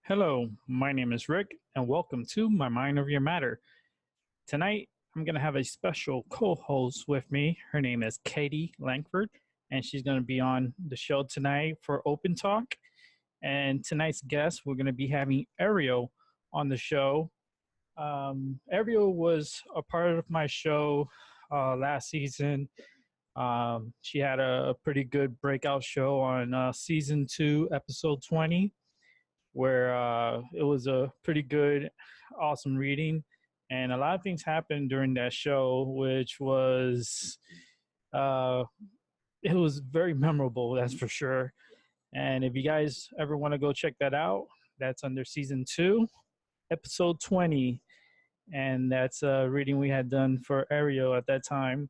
Hello, my name is Rick, and welcome to My Mind Over Your Matter. Tonight, I'm going to have a special co host with me. Her name is Katie Langford, and she's going to be on the show tonight for Open Talk. And tonight's guest, we're going to be having Aeriel on the show. Aeriel was a part of my show last season. She had a pretty good breakout show on season 2, episode 20, where it was a pretty good, awesome reading. And a lot of things happened during that show, which was uh, it was very memorable, that's for sure. And if you guys ever want to go check that out, that's under season 2, episode 20, and that's a reading we had done for Aeriel at that time.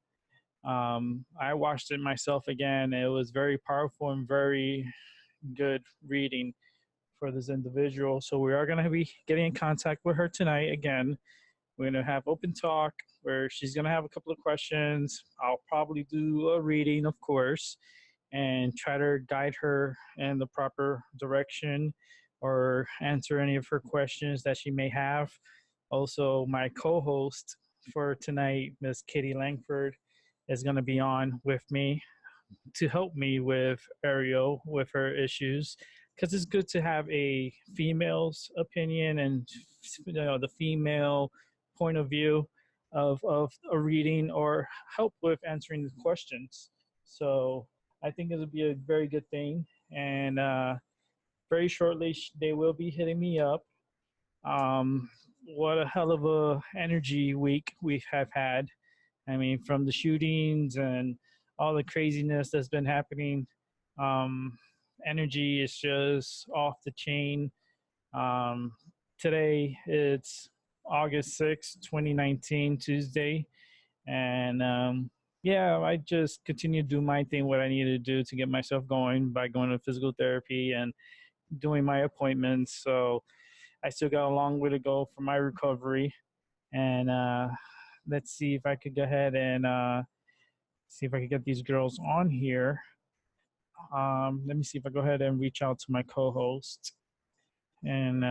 I watched it myself again. It was very powerful and very good reading for this individual. So we are going to be getting in contact with her tonight again. We're going to have open talk where she's going to have a couple of questions. I'll probably do a reading, of course, and try to guide her in the proper direction or answer any of her questions that she may have. Also, my co-host for tonight, Miss Katie Langford, is going to be on with me to help me with Aeriel with her issues, because it's good to have a female's opinion and the female point of view of a reading or help with answering the questions. So I think it would be a very good thing. And very shortly, they will be hitting me up. What a hell of a energy week we have had. I mean, from the shootings and all the craziness that's been happening, energy is just off the chain. Um, Today, it's August 6th, 2019, Tuesday. And yeah, I just continue to do my thing, what I need to do to get myself going by going to physical therapy and doing my appointments. So I still got a long way to go for my recovery. And let's see if I could go ahead and see if I could get these girls on here. Let me see if I go ahead and reach out to my co-host. And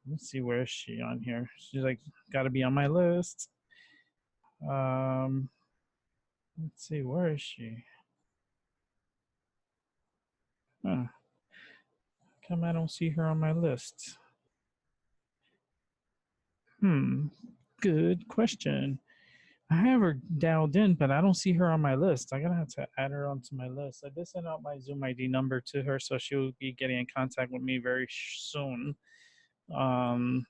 let's see, where is she on here? She's like, got to be on my list. Let's see, where is she? Huh. Come, I don't see her on my list. Good question. I have her dialed in, but I don't see her on my list. I'm gonna have to add her onto my list. I did send out my Zoom ID number to her, so she'll be getting in contact with me very soon. Um,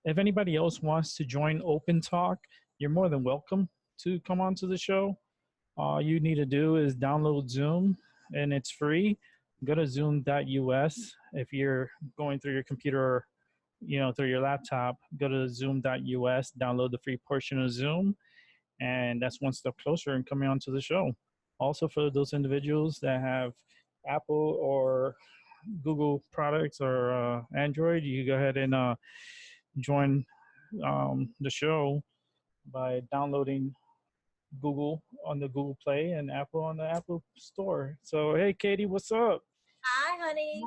if anybody else wants to join Open Talk, you're more than welcome to come onto the show. All you need to do is download Zoom, and it's free. Go to zoom.us. If you're going through your computer, through your laptop, go to zoom.us, download the free portion of Zoom, and that's one step closer in coming onto the show. Also, for those individuals that have Apple or Google products or Android, you can go ahead and join the show by downloading Google on the Google Play and Apple on the Apple Store. So, hey, Katie, what's up? Hi, honey.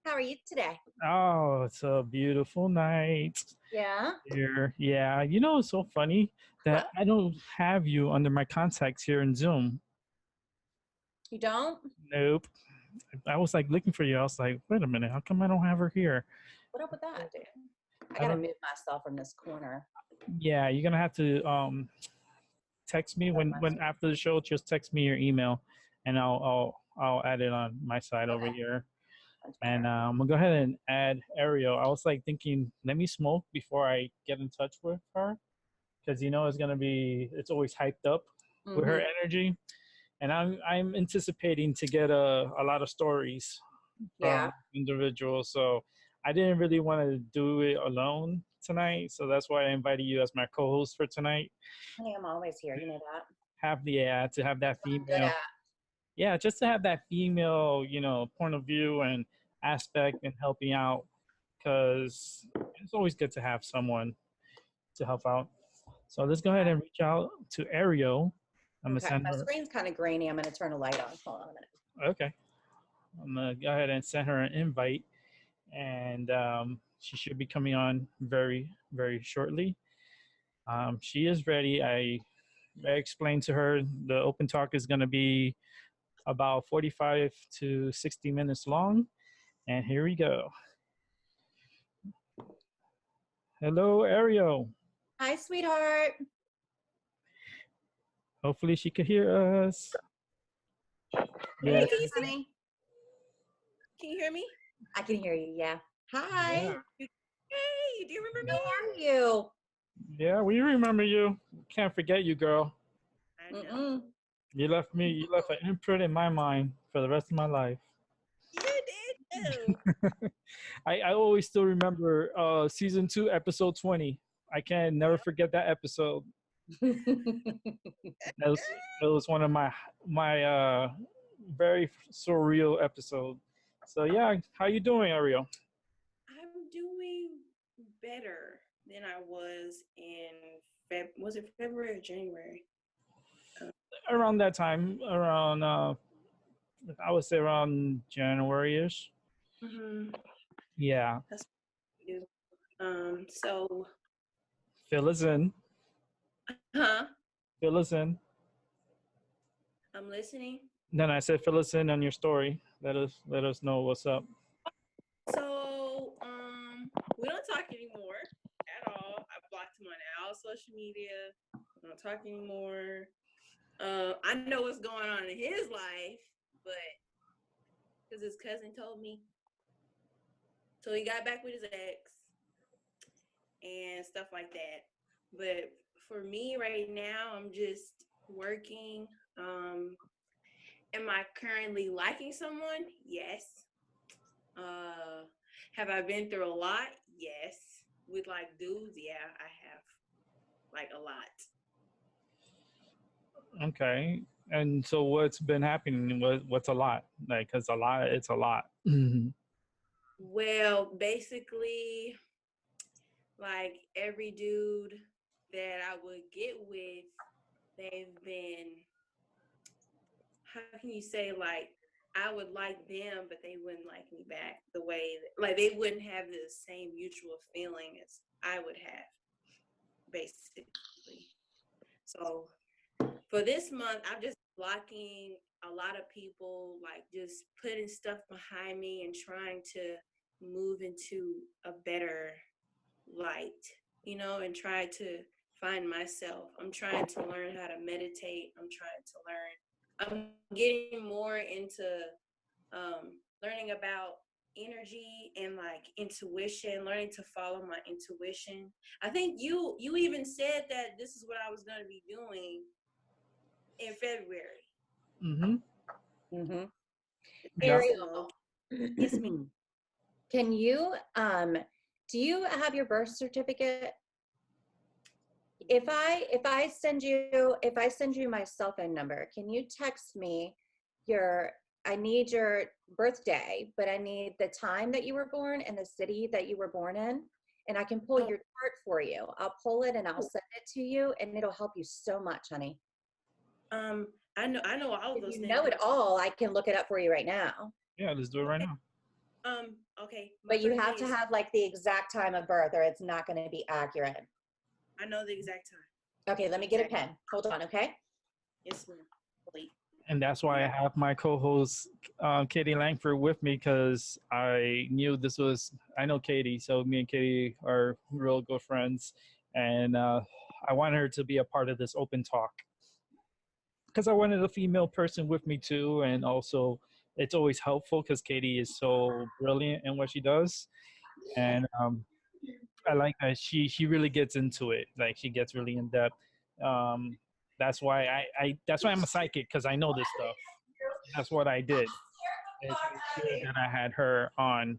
How are you today? Oh, it's a beautiful night. Yeah? Here. Yeah. It's so funny that I don't have you under my contacts here in Zoom. You don't? Nope. I was like looking for you. I was like, wait a minute, how come I don't have her here? What up with that, dude? I gotta move myself from this corner. Yeah, you're gonna have to text me when after the show. Just text me your email, and I'll add it on my side over here. And I'm gonna go ahead and add Aeriel. I was like thinking, let me smoke before I get in touch with her, because it's always hyped up with her energy, and I'm anticipating to get a lot of stories from individuals. So I didn't really want to do it alone tonight, so that's why I invited you as my co-host for tonight. Honey, I'm always here. You know that. To have that female. Yeah, just to have that female, point of view and aspect and helping out, because it's always good to have someone to help out. So let's go ahead and reach out to Aeriel. My screen's kind of grainy. I'm going to turn a light on. Hold on a minute. Okay. I'm going to go ahead and send her an invite. and she should be coming on very, very shortly. She is ready. I explained to her the open talk is going to be about 45 to 60 minutes long. And here we go. Hello, Aeriel. Hi, sweetheart. Hopefully she could hear us. Hey, Yeah. Can you see? honey. Can you hear me? I can hear you. Yeah. Hi. Yeah. Hey, do you remember How me? are you? Yeah, we remember you. Can't forget you, girl. I know. Mm-mm. You left an imprint in my mind for the rest of my life. You did too. I always still remember season 2, episode 20. I can never forget that episode. That was one of my very surreal episode. So yeah, how you doing, Ariel? I'm doing better than I was in was it February or January? Around that time, around I would say around January-ish. Mm-hmm. Yeah, That's what we do. So, fill us in. huh? Fill us in. I'm listening. Then I said, fill us in on your story. Let us know what's up. So, we don't talk anymore at all. I blocked him on all social media. We don't talk anymore. I know what's going on in his life, but because his cousin told me. So he got back with his ex and stuff like that. But for me right now, I'm just working. Am I currently liking someone? Yes. Have I been through a lot? Yes. With like dudes, yeah, I have like a lot. Okay. And so what's been happening? What's a lot? Like, cause a lot, it's a lot. Well, basically, like every dude that I would get with, they've been, how can you say, like, I would like them, but they wouldn't like me back the way, like, they wouldn't have the same mutual feeling as I would have, basically. So for this month, I'm just blocking a lot of people, like just putting stuff behind me and trying to move into a better light, and try to find myself. I'm trying to learn how to meditate. I'm getting more into learning about energy and like intuition, learning to follow my intuition. I think you even said that this is what I was going to be doing in February. Mm-hmm. Mm-hmm. Yeah. Ariel, Yes, ma'am. can you do you have your birth certificate? If I send you my cell phone number, can you text me I need your birthday, but I need the time that you were born and the city that you were born in, and I can pull your chart for you. I'll pull it and I'll send it to you, and it'll help you so much, honey. I know all of If those you things. know it all, I can look it up for you right now. Yeah, let's do it right now. Okay. But you have to have like the exact time of birth, or it's not going to be accurate. I know the exact time. Okay, let me get a pen. Hold on, okay? Yes, ma'am. Wait. And that's why I have my co-host Katie Langford with me, because I knew this was. I know Katie, so me and Katie are real good friends, and I wanted her to be a part of this open talk because I wanted a female person with me too, and also it's always helpful because Katie is so brilliant in what she does, and I like that she really gets into it. Like she gets really in depth. Um, that's why that's why I'm a psychic, because I know this stuff. That's what I did. It's good that I had her on,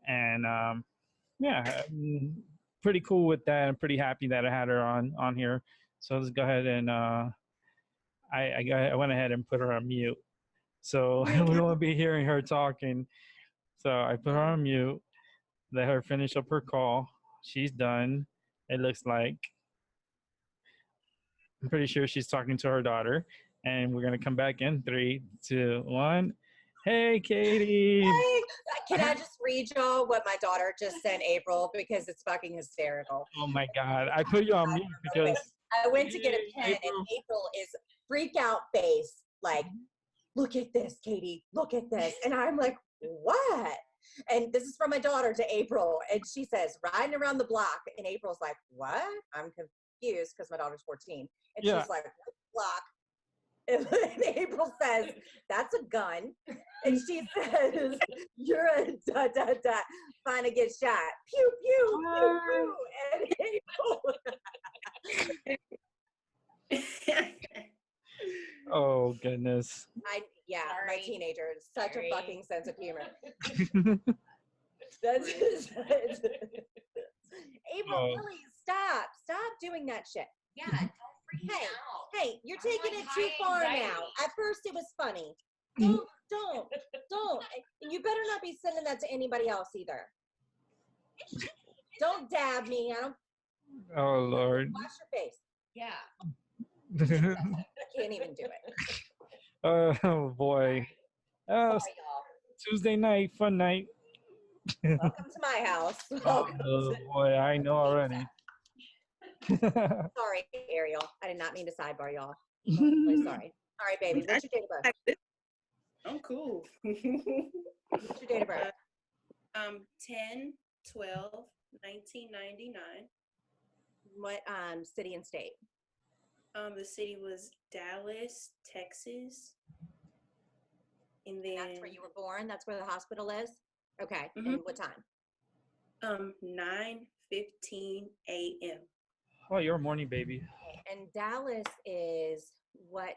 and yeah, I'm pretty cool with that. I'm pretty happy that I had her on here. So let's go ahead and I went ahead and put her on mute. So we won't be hearing her talking. So I put her on mute, let her finish up her call. She's done. It looks like. I'm pretty sure she's talking to her daughter. And we're gonna come back in 3, 2, 1. Hey, Katie. Hey, can I just read y'all what my daughter just sent April because it's fucking hysterical. Oh my God. I put you on mute because. I went to get a pen Hey, and April. April is freak out face like, look at this, Katie, look at this. And I'm like, what? And this is from my daughter to April. And she says, riding around the block. And April's like, what? I'm confused because my daughter's 14. And Yeah. she's like, what block? And April says, that's a gun. And she says, you're a da da da. Trying to get shot. Pew, pew, pew, pew. And April. Oh, goodness. My teenager is such a fucking sense of humor. April, Oh. please stop doing that shit. Yeah, don't freak out. Hey, you're I'm taking like it too high far anxiety. now. At first it was funny. Don't. And you better not be sending that to anybody else either. Don't dab me. I don't. Oh, Lord. Wash your face. Yeah. I can't even do it. Oh, boy. Sorry, y'all. Tuesday night, fun night. Welcome to my house. Oh, boy. I know already. Sorry, Ariel. I did not mean to sidebar y'all. I'm really sorry. All right, baby. What's your date of birth? I'm cool. What's your date of birth? 10/12/1999. What city and state? The city was Dallas, Texas. And then That's where you were born? That's where the hospital is? Okay. Mhm. And what time? 9:15 a.m. Oh, you're a morning baby. And Dallas is what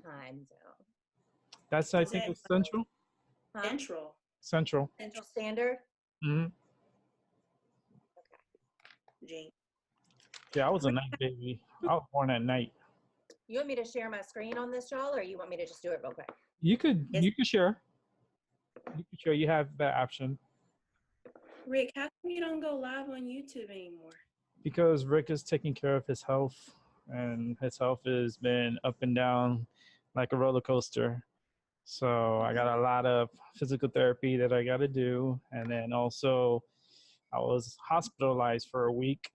time zone? That's, I Is think, that, it's Central. Huh? Central. Central. Central Standard? Hmm. Jane. Yeah, I was a night baby. I was born at night. You want me to share my screen on this, y'all, or you want me to just do it real quick? You could Yes. share. You could share. You have that option. Rick, how come you don't go live on YouTube anymore? Because Rick is taking care of his health, and his health has been up and down like a roller coaster. So I got a lot of physical therapy that I got to do, and then also I was hospitalized for a week.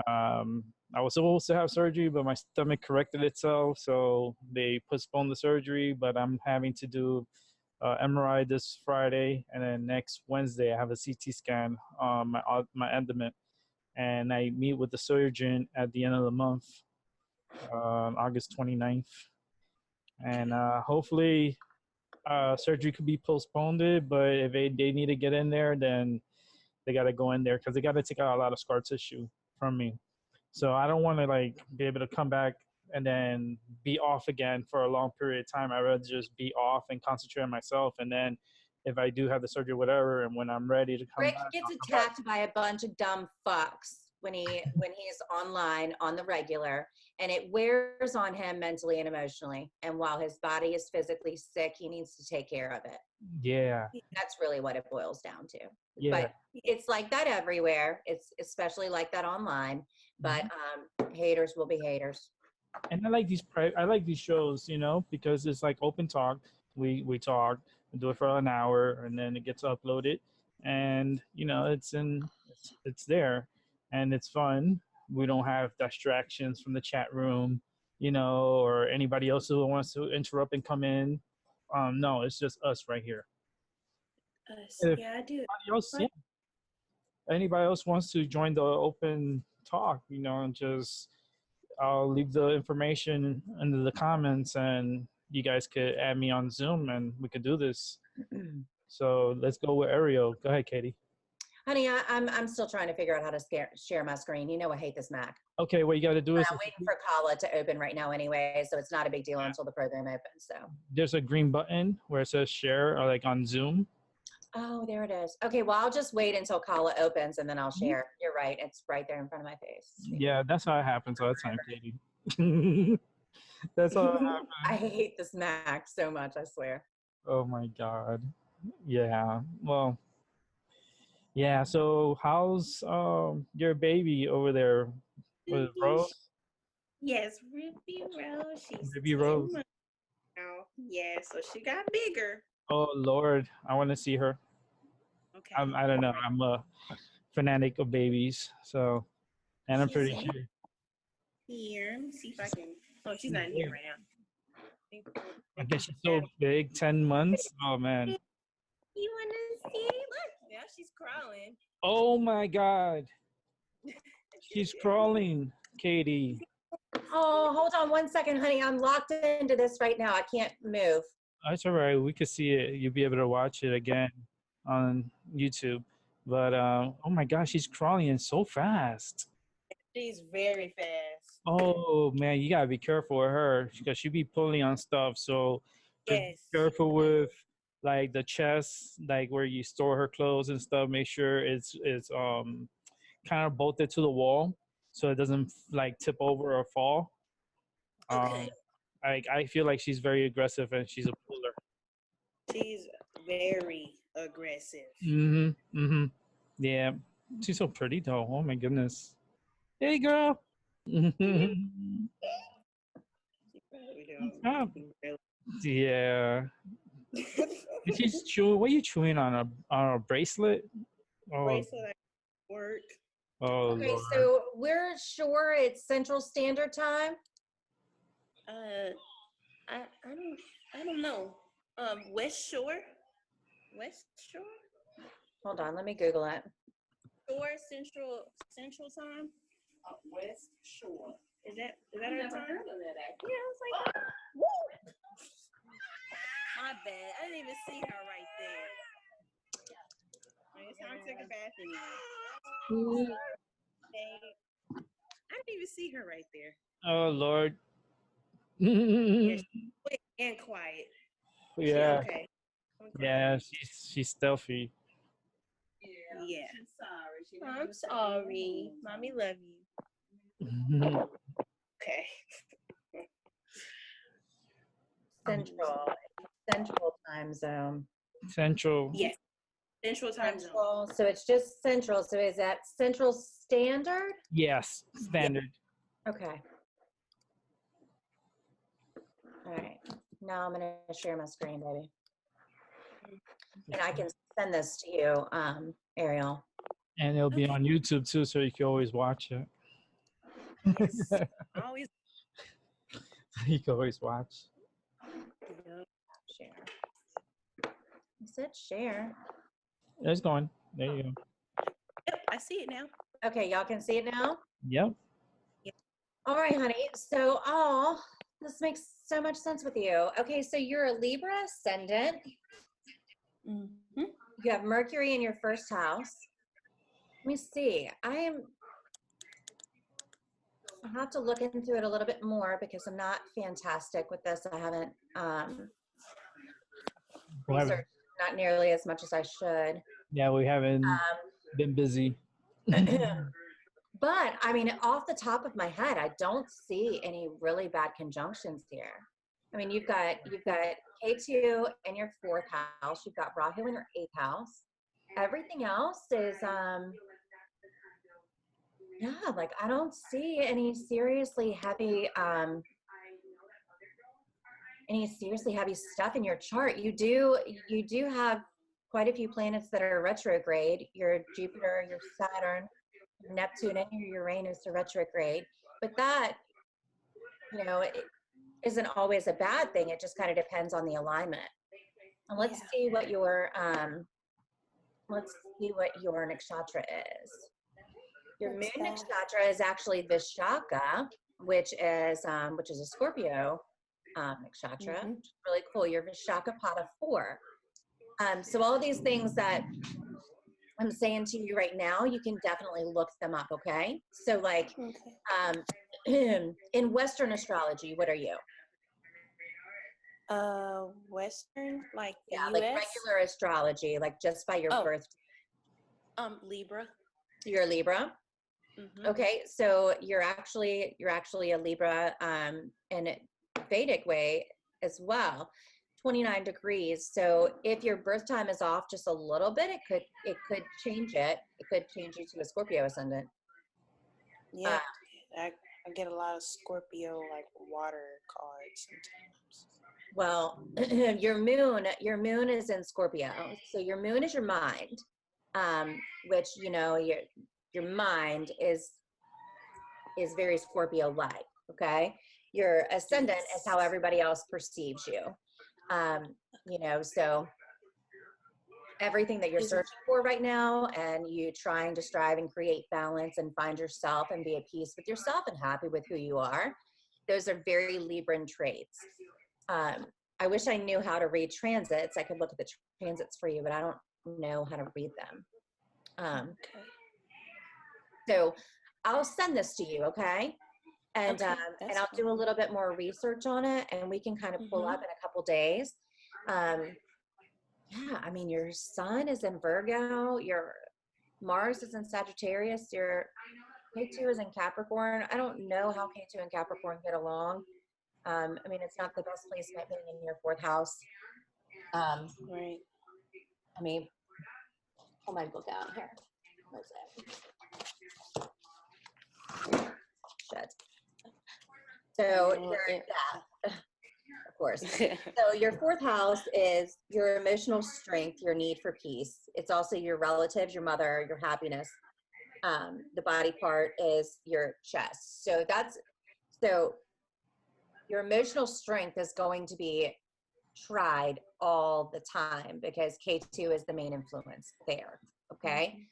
I was supposed to have surgery, but my stomach corrected itself, so they postponed the surgery. But I'm having to do MRI this Friday, and then next Wednesday I have a CT scan on my abdomen, and I meet with the surgeon at the end of the month, August 29th, and hopefully surgery could be postponed. But if they need to get in there, then they got to go in there because they got to take out a lot of scar tissue from me. So I don't want to like be able to come back and then be off again for a long period of time. I'd rather just be off and concentrate on myself. And then if I do have the surgery, whatever, and when I'm ready to come Rick back, gets I'll come back. attacked by a bunch of dumb fucks when he's online on the regular, and it wears on him mentally and emotionally. And while his body is physically sick, he needs to take care of it. Yeah. That's really what it boils down to. Yeah. But it's like that everywhere. It's especially like that online. But haters will be haters. And I like these shows, because it's like open talk. We talk, we do it for an hour, and then it gets uploaded, and it's there, and it's fun. We don't have distractions from the chat room, or anybody else who wants to interrupt and come in. No, it's just us right here. If Yeah, I do. anybody else wants to join the open talk, and just I'll leave the information in the comments, and you guys could add me on Zoom, and we could do this. So let's go with Aeriel. Go ahead, Katie. Honey, I'm still trying to figure out how to share my screen. You know I hate this Mac. Okay, what you got to do is I'm waiting for Kala to open right now anyway, so it's not a big deal until the program opens. So there's a green button where it says share, or like on Zoom. Oh, there it is. Okay, well, I'll just wait until Kala opens and then I'll share. You're right. It's right there in front of my face. Yeah, that's how it happens all the time, Katie. That's how it happens. I hate this Mac so much, I swear. Oh my God. Yeah. Well, yeah. So how's your baby over there with Rose? Yes, Ruby Rose. She's Ruby 10 Rose. months now. Yeah, so she got bigger. Oh Lord, I want to see her. Okay. I don't know. I'm a fanatic of babies, so and I'm She's pretty sure. here. Let me see if I can. Oh, she's not in here right now. I guess she's so big, 10 months. Oh man. You want to see? Look. Yeah, she's crawling. Oh my God, she's crawling, Katie. Oh, hold on one second, honey. I'm locked into this right now. I can't move. That's all right. We could see it. You'll be able to watch it again on YouTube. But oh my gosh, she's crawling in so fast. She's very fast. Oh man, you gotta be careful with her because she be pulling on stuff. So just be Yes. careful with like the chest, like where you store her clothes and stuff. Make sure it's kind of bolted to the wall so it doesn't like tip over or fall. Okay. I feel like she's very aggressive and she's a puller. She's very aggressive. Mm-hmm. Mm-hmm. Yeah. She's so pretty though. Oh my goodness. Hey girl. She probably What's don't up? really- Yeah. She's chewing. What are you chewing on a bracelet? Oh, Bracelet at work. oh Okay, Lord. so we're sure it's Central Standard Time. I don't know. West Shore. West Shore. Hold on, let me Google it. Shore Central Time. West Shore. Is that our time? Yeah, I was like, woo. My bad. I didn't even see her right there. It's time to take a bath anyway. I didn't even see her right there. Oh Lord. Yeah, she's quick and quiet. Yeah. Okay. Yeah. She's stealthy. Yeah. I'm sorry. Mommy love you. Okay. Central Time Zone. Central. Yes. Central Time Zone. Central, so it's just Central. So is that Central Standard? Yes. Standard. Okay. All right. Now I'm gonna share my screen, baby, and I can send this to you, Ariel. And it'll be on YouTube too, so you can always watch it. Yes. Always. You can always watch. Share. You said share. It's going. There you go. Yep, I see it now. Okay, y'all can see it now. Yep. All right, honey. So, oh, this makes so much sense with you. Okay, so you're a Libra ascendant. Mm-hmm. You have Mercury in your first house. Let me see. I have to look into it a little bit more because I'm not fantastic with this. I haven't researched not nearly as much as I should. Yeah, we haven't been busy. But I mean, off the top of my head, I don't see any really bad conjunctions here. I mean, you've got K2 in your fourth house. You've got Rahu in your eighth house. Everything else is yeah, like I don't see any seriously heavy stuff in your chart. You do have quite a few planets that are retrograde. Your Jupiter, your Saturn, your Neptune, and your Uranus are retrograde. But that, it isn't always a bad thing. It just kind of depends on the alignment. And let's see what your nakshatra is. Your moon nakshatra is actually Vishaka, which is a Scorpio nakshatra. Mm-hmm. Really cool. You're Vishaka Pada 4. So all these things that I'm saying to you right now, you can definitely look them up. Okay. So like, in Western astrology, what are you? Western, like the Yeah, US? like regular astrology, like just by your birth. Libra. You're a Libra. Mm-hmm. Okay, so you're actually a Libra in a Vedic way as well. 29 degrees. So if your birth time is off just a little bit, it could change it. It could change you to a Scorpio ascendant. Yeah, I get a lot of Scorpio like water cards sometimes. Well, your moon is in Scorpio. So your moon is your mind, which, you know, your mind is very Scorpio-like, okay? Your ascendant is how everybody else perceives you. You know, so everything that you're searching for right now, and you trying to strive and create balance and find yourself and be at peace with yourself and happy with who you are, those are very Libran traits. I wish I knew how to read transits. I could look at the transits for you, but I don't know how to read them. Okay. So I'll send this to you, okay? And Okay, and that's I'll do a fine. little bit more research on it, and we can kind of pull up in a couple days. Yeah, I mean, your sun is in Virgo, your Mars is in Sagittarius, your K2 is in Capricorn. I don't know how K2 and Capricorn get along. I mean, it's not the best placement being in your fourth house. Right. I mean, pull my book out here. What's that? Shit. So, yeah, of course. So your fourth house is your emotional strength, your need for peace. It's also your relatives, your mother, your happiness. The body part is your chest. So your emotional strength is going to be tried all the time because K2 is the main influence there. Okay.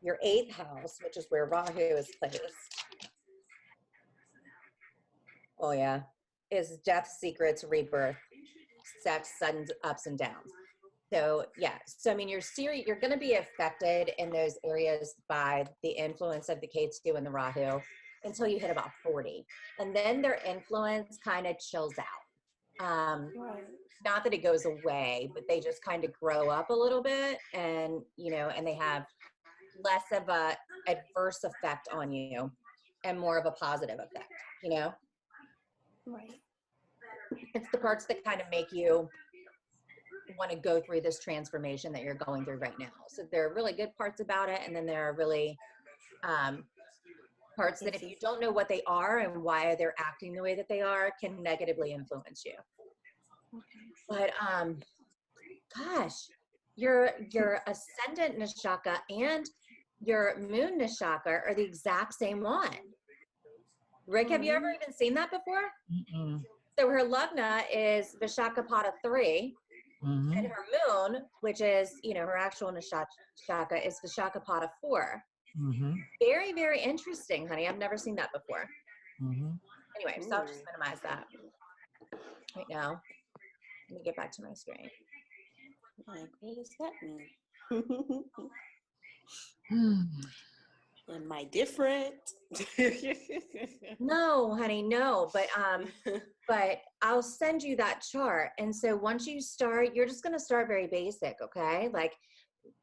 Your eighth house, which is where Rahu is placed. Oh yeah. Is death, secrets, rebirth, sex, sudden ups and downs. So yeah, so I mean, you're going to be affected in those areas by the influence of the K2 and the Rahu until you hit about 40, and then their influence kind of chills out. Not that it goes away, but they just kind of grow up a little bit, and you know, and they have less of a adverse effect on you and more of a positive effect. You know, Right. it's the parts that kind of make you want to go through this transformation that you're going through right now. So there are really good parts about it, and then there are really parts that if you don't know what they are and why they're acting the way that they are, can negatively influence you. But gosh, your ascendant Nishaka and your moon Nishaka are the exact same one. Rick, have you ever even seen that before? Mm-mm. So her Lagna is Vishakapada 3. And her moon, which is, you know, her actual Nishaka, is Vishakapada 4. Very, very interesting, honey. I've never seen that before. Anyway, so I'll just minimize that right now. Let me get back to my screen. Like, what does that mean? Am I different? No, honey, no. But I'll send you that chart. And so once you start, you're just going to start very basic, okay? Like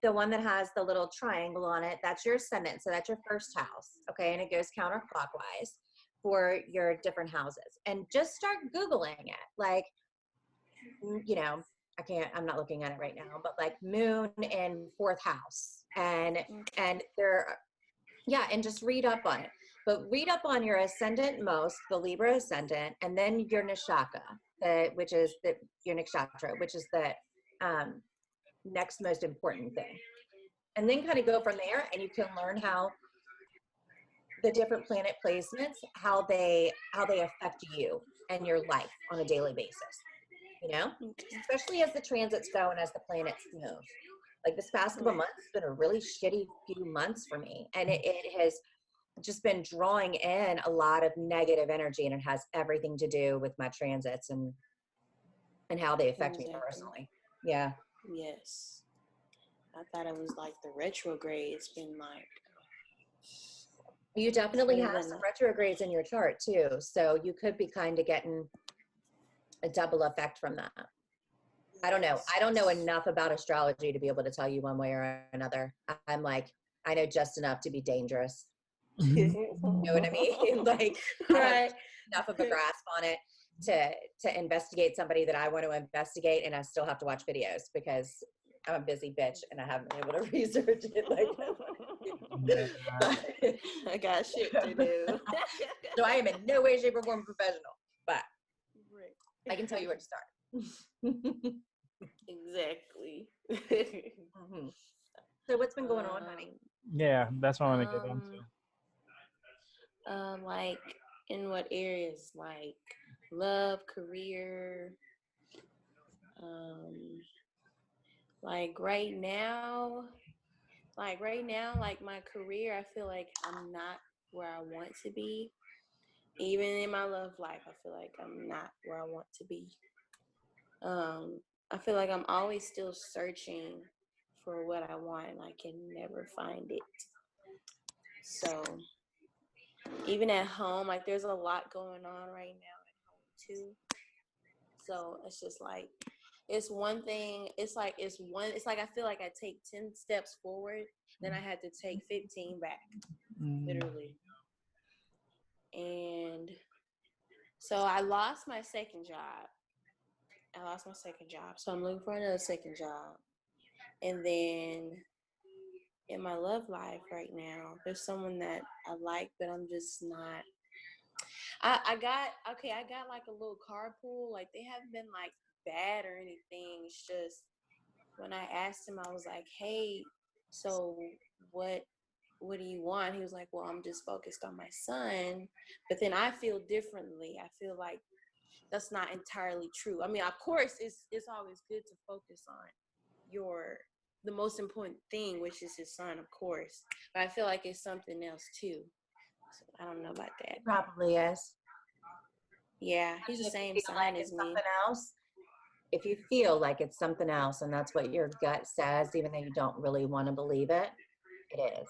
the one that has the little triangle on it, that's your ascendant. So that's your first house, okay? And it goes counterclockwise for your different houses. And just start Googling it. Like, you know, I'm not looking at it right now, but like moon in fourth house. And there, yeah, and just read up on it. But read up on your ascendant most, the Libra ascendant, and then your Nishaka, which is your Nakshatra, which is the next most important thing. And then kind of go from there, and you can learn how the different planet placements, how they affect you and your life on a daily basis. You know, especially as the transits go and as the planets move. Like this past couple months has been a really shitty few months for me, and it has just been drawing in a lot of negative energy, and it has everything to do with my transits and how they affect me personally. Yeah. Yes. I thought it was like the retrograde. It's been like. You definitely have some retrogrades in your chart too, so you could be kind of getting a double effect from that. I don't know. I don't know enough about astrology to be able to tell you one way or another. I'm like, I know just enough to be dangerous. You know what I mean? Like, I have enough of a grasp on it to investigate somebody that I want to investigate, and I still have to watch videos because I'm a busy bitch and I haven't been able to research it like that. I got shit to do. So I am in no way, shape, or form professional, but I can tell you where to start. Exactly. Mhm. So what's been going on, honey? Yeah, that's what I want to get into. Like in what areas? Like love, career. Like right now, like my career, I feel like I'm not where I want to be. Even in my love life, I feel like I'm not where I want to be. I feel like I'm always still searching for what I want and I can never find it. So even at home, like there's a lot going on right now at home too. So it's just like it's one thing, it's like I feel like I take 10 steps forward, then I had to take 15 back, literally. And so I lost my second job. So I'm looking for another second job. And then in my love life right now, there's someone that I like, but I'm just not. I got like a little carpool. Like they haven't been like bad or anything. It's just when I asked him, I was like, "Hey, so what do you want?" He was like, "Well, I'm just focused on my son." But then I feel differently. I feel like that's not entirely true. I mean, of course, it's always good to focus on the most important thing, which is his son, of course. But I feel like it's something else too. So I don't know about that. Probably is. Yeah, he's the If you same feel sign like as it's me. something else, if you feel like it's something else and that's what your gut says, even though you don't really want to believe it, it is.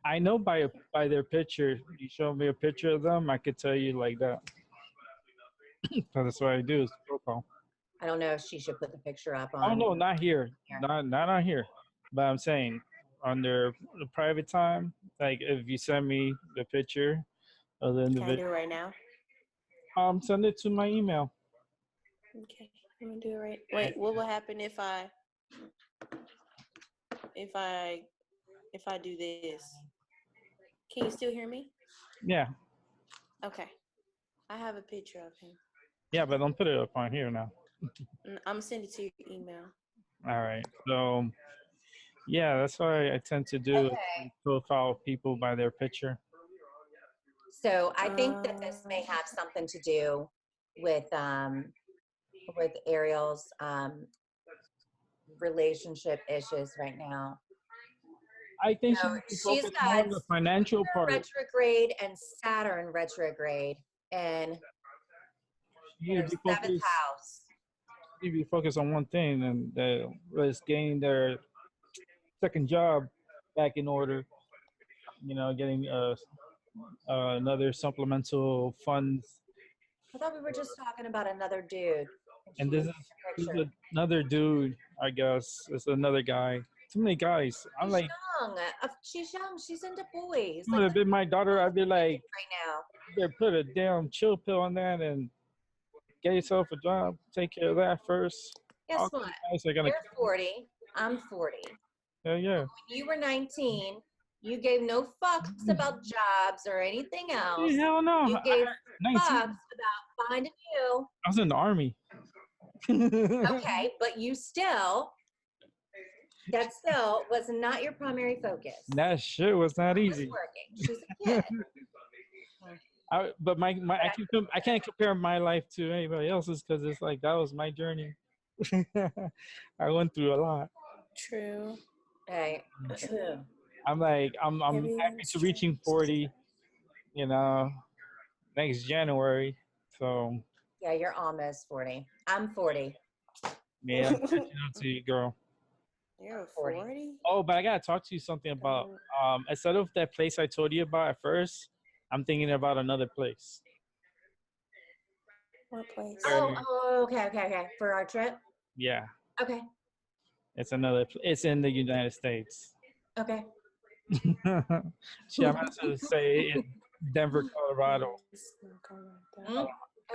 I know by their picture. You show me a picture of them, I could tell you like that. So that's what I do is profile. I don't know if she should put the picture up Oh on no, not here, here. not on here. But I'm saying on their the private time, like if you send me the picture of the Can I do individual, it right now? send it to my email. Okay, I'm gonna do it right. Wait, what will happen if I do this? Can you still hear me? Yeah, Okay, I have a picture of him. yeah, but don't put it up on here now. I'm gonna send it to your email. All right. So yeah, that's what I tend to do. Okay. Profile people by their picture. So I think that this may have something to do with Ariel's relationship issues right now. I think she So needs to she's focus more got on the financial Jupiter part. retrograde and Saturn retrograde and She in need her to be seventh focused. house. She need to be focused on one thing, and was getting their second job back in order. You know, getting another supplemental funds. I thought we were just talking about another dude. And She this was is in the picture. another dude. I guess it's another guy. Too many guys. I'm She's like, young. She's young. She's into boys. if it Like, would have been my daughter, I'd be like, right now. you better put a damn chill pill on that and get yourself a job. Take care of that first. Guess All what? these guys are gonna. You're 40. I'm 40. Hell yeah. When you were 19, you gave no fucks about jobs or anything else. Hell no. You gave 19. fucks about finding you. I was in the army. Okay, but that still was not your primary focus. That shit was not It was easy. working. She's a kid. But I can't compare my life to anybody else's because it's like that was my journey. I went through a lot. True. Hey. I'm happy Everyone's to reaching 40, you know, next January. So Yeah, you're almost 40. I'm 40. yeah, I'm catching up to you, girl. You're 40. 40? Oh, but I gotta talk to you something about instead of that place I told you about at first, I'm thinking about another place. What place? Okay. For our trip? Yeah, Okay. it's it's in the United States. Okay. See, I'm going to say in Denver, Colorado. Okay.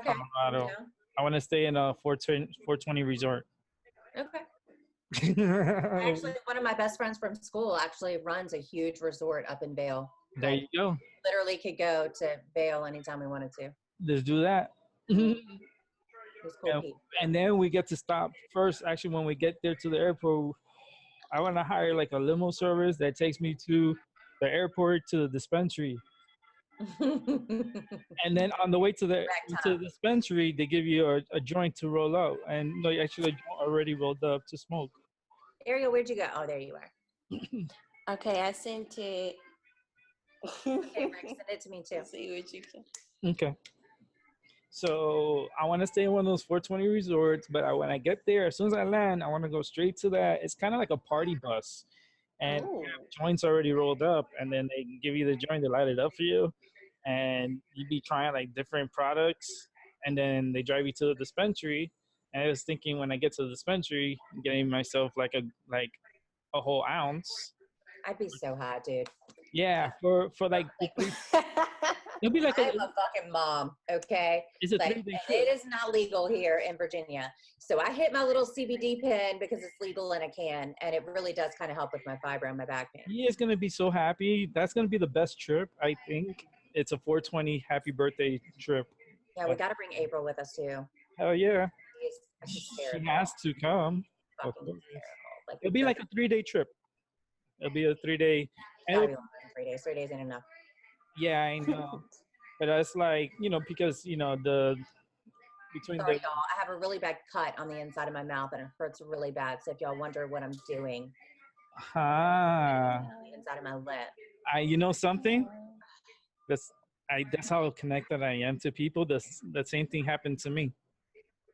Colorado. Yeah. I want to stay in a 420 resort. Okay. Actually, one of my best friends from school actually runs a huge resort up in Vail. There you go. Literally could go to Vail anytime we wanted to. Let's do that. Those cool and, people. and then we get to stop first. Actually, when we get there to the airport, I want to hire like a limo service that takes me to the airport to the dispensary, and then on the way to the dispensary, they give you a joint to roll out, and no, actually a joint already rolled up to smoke. Ariel, where'd you go? Oh, there you are. Okay, I sent it. Okay, Rick, send it to me too. See what you can. Okay. So I want to stay in one of those 420 resorts, but when I get there, as soon as I land, I want to go straight to that. It's kind of like a party bus, and Ooh. joints already rolled up, and then they give you the joint, they light it up for you, and you be trying like different products, and then they drive you to the dispensary. And I was thinking when I get to the dispensary, I'm getting myself like a whole ounce. I'd be so hot, dude. Yeah, for like it'll be like I'm a fucking mom, okay? it's a Like, 3-day and trip. it is not legal here in Virginia. So I hit my little CBD pen because it's legal in a can, and it really does kind of help with my fibro and my back pain. He is gonna be so happy. That's gonna be the best trip, I think. It's a 420 happy birthday trip. Yeah, we got to bring April with us too. Hell yeah, She's she hysterical. has to come. Of Fucking course. hysterical. Like, It'll be like a 3-day trip. It'll be a 3-day. And gotta it'll- be longer than 3 days. 3 days ain't enough. yeah, I know. But it's like because the between Sorry, the y'all. I have a really bad cut on the inside of my mouth, and it hurts really bad. So if y'all wonder what I'm doing, ah, the inside of my lip. you know something. That's how connected I am to people. The same thing happened to me.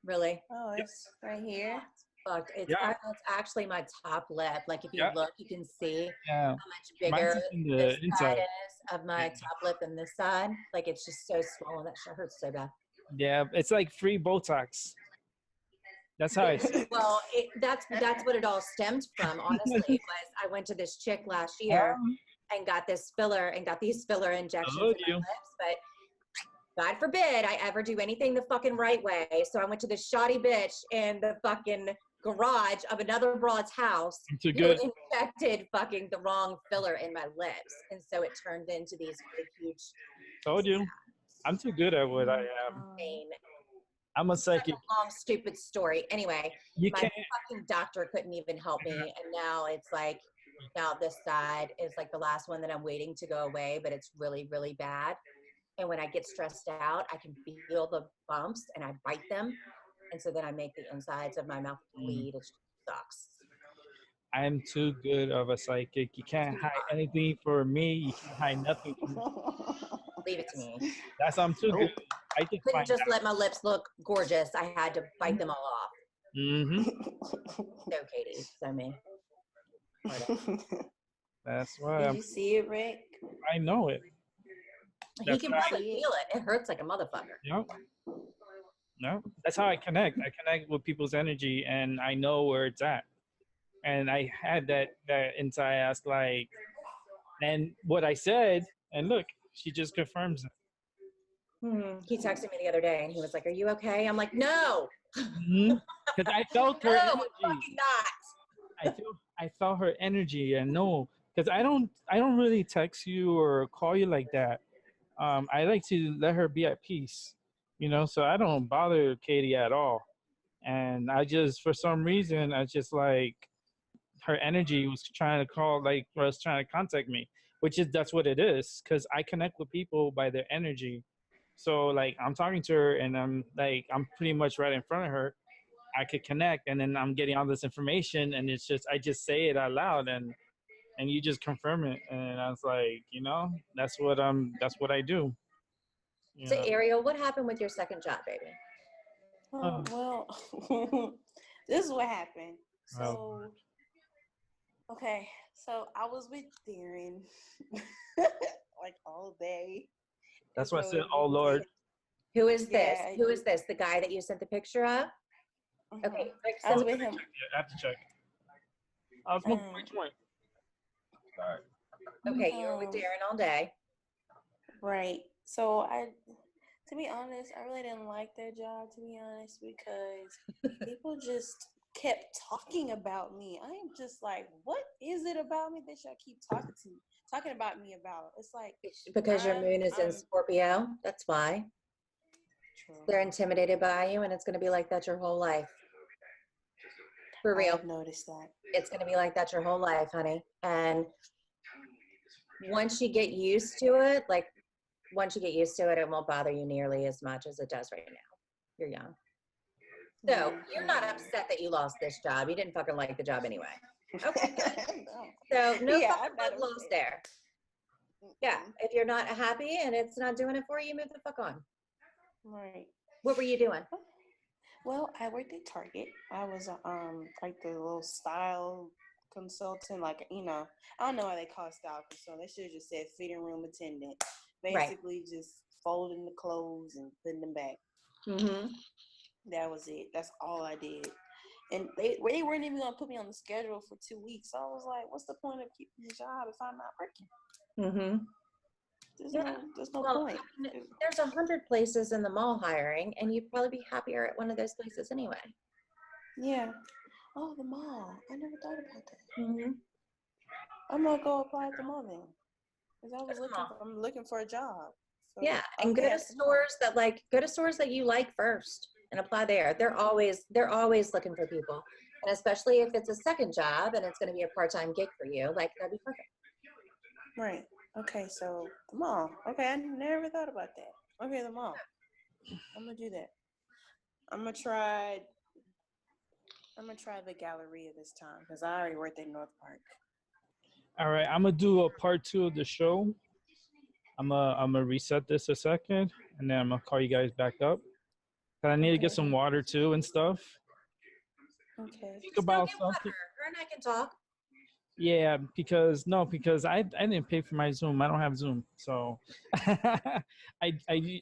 Really? Oh, it's right here. Fucked. It's Yeah. it's actually my top lip. Like if you Yeah. look, you can see Yeah, how much bigger mine's in the this side inside. is of my top lip than this side. Like it's just so swollen. That shit hurts so bad. Yeah, it's like free Botox. That's how I see it. Well, that's what it all stemmed from. Honestly, was I went to this chick last year and got this filler and got these filler injections in my lips, but God forbid I ever do anything the fucking right way. So I went to this shoddy bitch in the fucking garage of another broad's house Too who good. injected fucking the wrong filler in my lips. And so it turned into these big, huge Told you. I'm too good at what I am. pain. I'm a Such a psychic. long, stupid story. Anyway, You my can't. fucking doctor couldn't even help me. And now it's like, now this side is like the last one that I'm waiting to go away, but it's really, really bad. And when I get stressed out, I can feel the bumps and I bite them. And so then I make the insides of my mouth bleed. It sucks. I'm too good of a psychic. You can't hide anything for me. You can't hide nothing from me. Leave it to me. That's I'm too good. I can Couldn't find just out. let my lips look gorgeous. I had to bite them all off. Mm-hmm. So Katie, so me. That's why Did you see it, Rick? I know it. He That's can right. probably feel it. It hurts like a motherfucker. Yep. No, that's how I connect. I connect with people's energy, and I know where it's at. And I had that inside ask like, and what I said, and look, she just confirms it. He texted me the other day and he was like, "Are you okay?" I'm like, "No, Because I felt her no, energy. I'm fucking not." I felt her energy, and no, because I don't really text you or call you like that. I like to let her be at peace, so I don't bother Katie at all. And I just, for some reason, I just like her energy was trying to call, like, was trying to contact me, that's what it is, because I connect with people by their energy. So like I'm talking to her and I'm pretty much right in front of her. I could connect, and then I'm getting all this information, and it's just I just say it out loud, and you just confirm it, and I was like, that's what I do. You So know? Ariel, what happened with your second job, baby? Oh, well, this is what happened. So, okay, so I was with Darren like all day. That's why I So said, he "Oh was Lord." like- Who is this? Yeah, Who is this? The guy that you sent the picture of? Mhm. Okay, Rick, I was send with him. I have to check. I was smoking my joint. Okay, you were with Darren all day. Right. So to be honest, I really didn't like that job, to be honest, because people just kept talking about me. I am just like, what is it about me that y'all keep talking about me about? It's like Because your I'm- moon is in I'm- Scorpio. That's why. True. They're intimidated by you, and it's going to be like that your whole life. For real. I've noticed that. It's going to be like that your whole life, honey. And once you get used to it, it won't bother you nearly as much as it does right now. You're young. So you're not upset that you lost this job. You didn't fucking like the job anyway. Okay, good. So no Yeah, fucking I'm not blood lost upset. there. Yeah, if you're not happy and it's not doing it for you, move the fuck on. Right. What were you doing? Well, I worked at Target. I was like the little style consultant, like I don't know why they call it style consultant. They should have just said fitting room attendant. Basically, just folding the clothes and putting them back. Mm-hmm. That was it. That's all I did. And they weren't even gonna put me on the schedule for 2 weeks. So I was like, what's the point of keeping the job if I'm not working? Mm-hmm. There's no point. There's 100 places in the mall hiring, and you'd probably be happier at one of those places anyway. Yeah. Oh, the mall. I never thought about that. Mm-hmm. I'm gonna go apply at the mall then. Because I'm looking for a job. So, yeah, and go to stores that you like first and apply there. They're always looking for people. And especially if it's a second job and it's going to be a part-time gig for you, like that'd be perfect. Right. Okay, so the mall. Okay, I never thought about that. Okay, the mall. I'm gonna do that. I'm gonna try the Galleria this time because I already worked at North Park. All right, I'm gonna do a part 2 of the show. I'm gonna reset this a second, and then I'm gonna call you guys back up. Cause I need to get some water too and stuff. Okay. Think about something. Her and I can talk. Yeah, because I didn't pay for my Zoom. I don't have Zoom, so I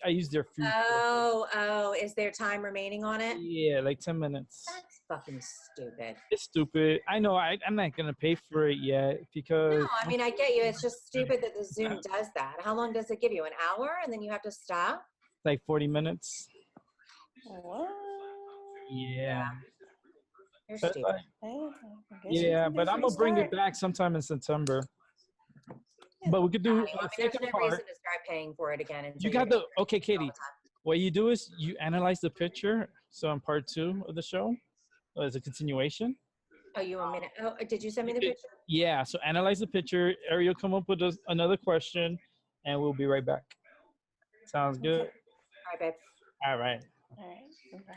use their free. Oh, is there time remaining on it? Yeah, like 10 minutes. That's fucking stupid. It's stupid. I know. I'm not gonna pay for it yet because. No, I mean I get you. It's just stupid that the Zoom does that. How long does it give you? An hour, and then you have to stop? Like 40 minutes. What? Yeah. You're But, stupid. yeah, but I'm gonna bring it back sometime in September. Yeah. But we could do a there's second no part. reason to start paying for it again. You got the okay, Katie. What you do is you analyze the picture. So in part 2 of the show, as a continuation. Oh, you want me to? Oh, did you send me the picture? Yeah. So analyze the picture. Aeriel, come up with another question, and we'll be right back. Sounds good. All right, babe. All right. All right. Bye.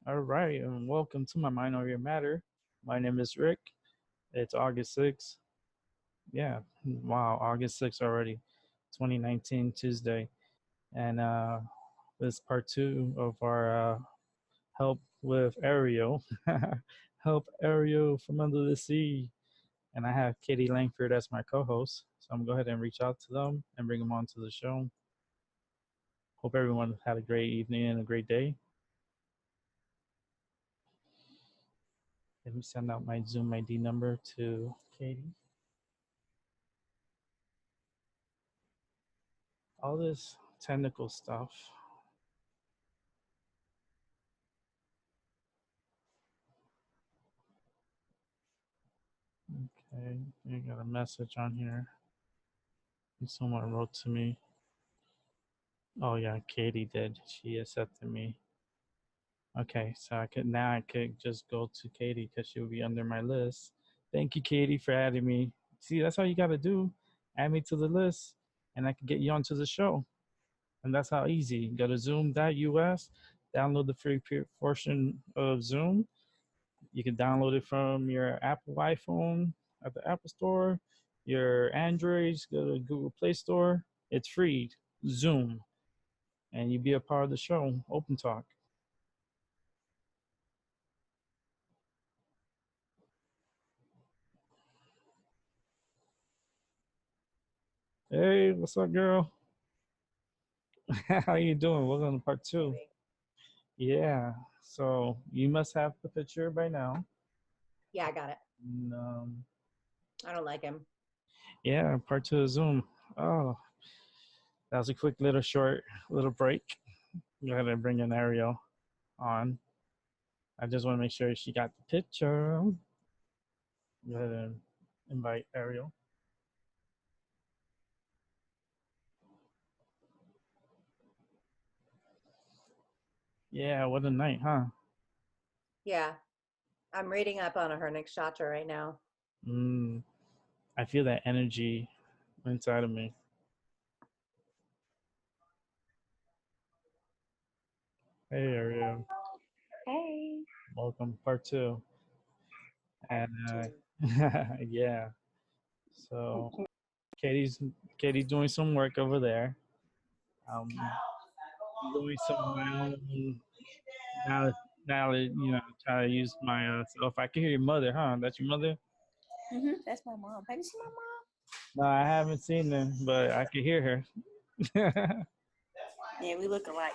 All right, and welcome to my Mind Over Your Matter. My name is Rick. It's August 6th. Yeah, wow, August 6th already, 2019, Tuesday. And this is part 2 of our help with Aeriel. Help Aeriel from under the sea. And I have Katie Langford as my co-host. So I'm going to go ahead and reach out to them and bring them onto the show. Hope everyone had a great evening and a great day. Let me send out my Zoom ID number to Katie. All this technical stuff. Okay, I got a message on here. Someone wrote to me. Oh yeah, Katie did. She accepted me. Okay, so I could just go to Katie because she'll be under my list. Thank you, Katie, for adding me. See, that's all you gotta do. Add me to the list, and I can get you onto the show. And that's how easy. Go to zoom.us, download the free portion of Zoom. You can download it from your Apple iPhone at the Apple Store, your Androids, go to Google Play Store. It's free, Zoom, and you be a part of the show, Open Talk. Hey, what's up, girl? How you doing? Welcome to part 2. Yeah, so you must have the picture by now. Yeah, I got it. And, I don't like him. yeah, part 2 of Zoom. Oh, that was a quick little short little break. Go ahead and bring in Aeriel. on. I just want to make sure she got the picture. Go ahead and invite Aeriel. Yeah, what a night, huh? Yeah. I'm reading up on her nakshatra right now. I feel that energy inside of me. Hey, Aeriel. Hey. Welcome, part two. And yeah, so Katie's Katie's doing some work over there. Um, doing some of my own now. Now that try to use my self. I can hear your mother, huh? That's your mother. That's my mom. Have you seen my mom? No, I haven't seen them, but I can hear her. Yeah, we look alike.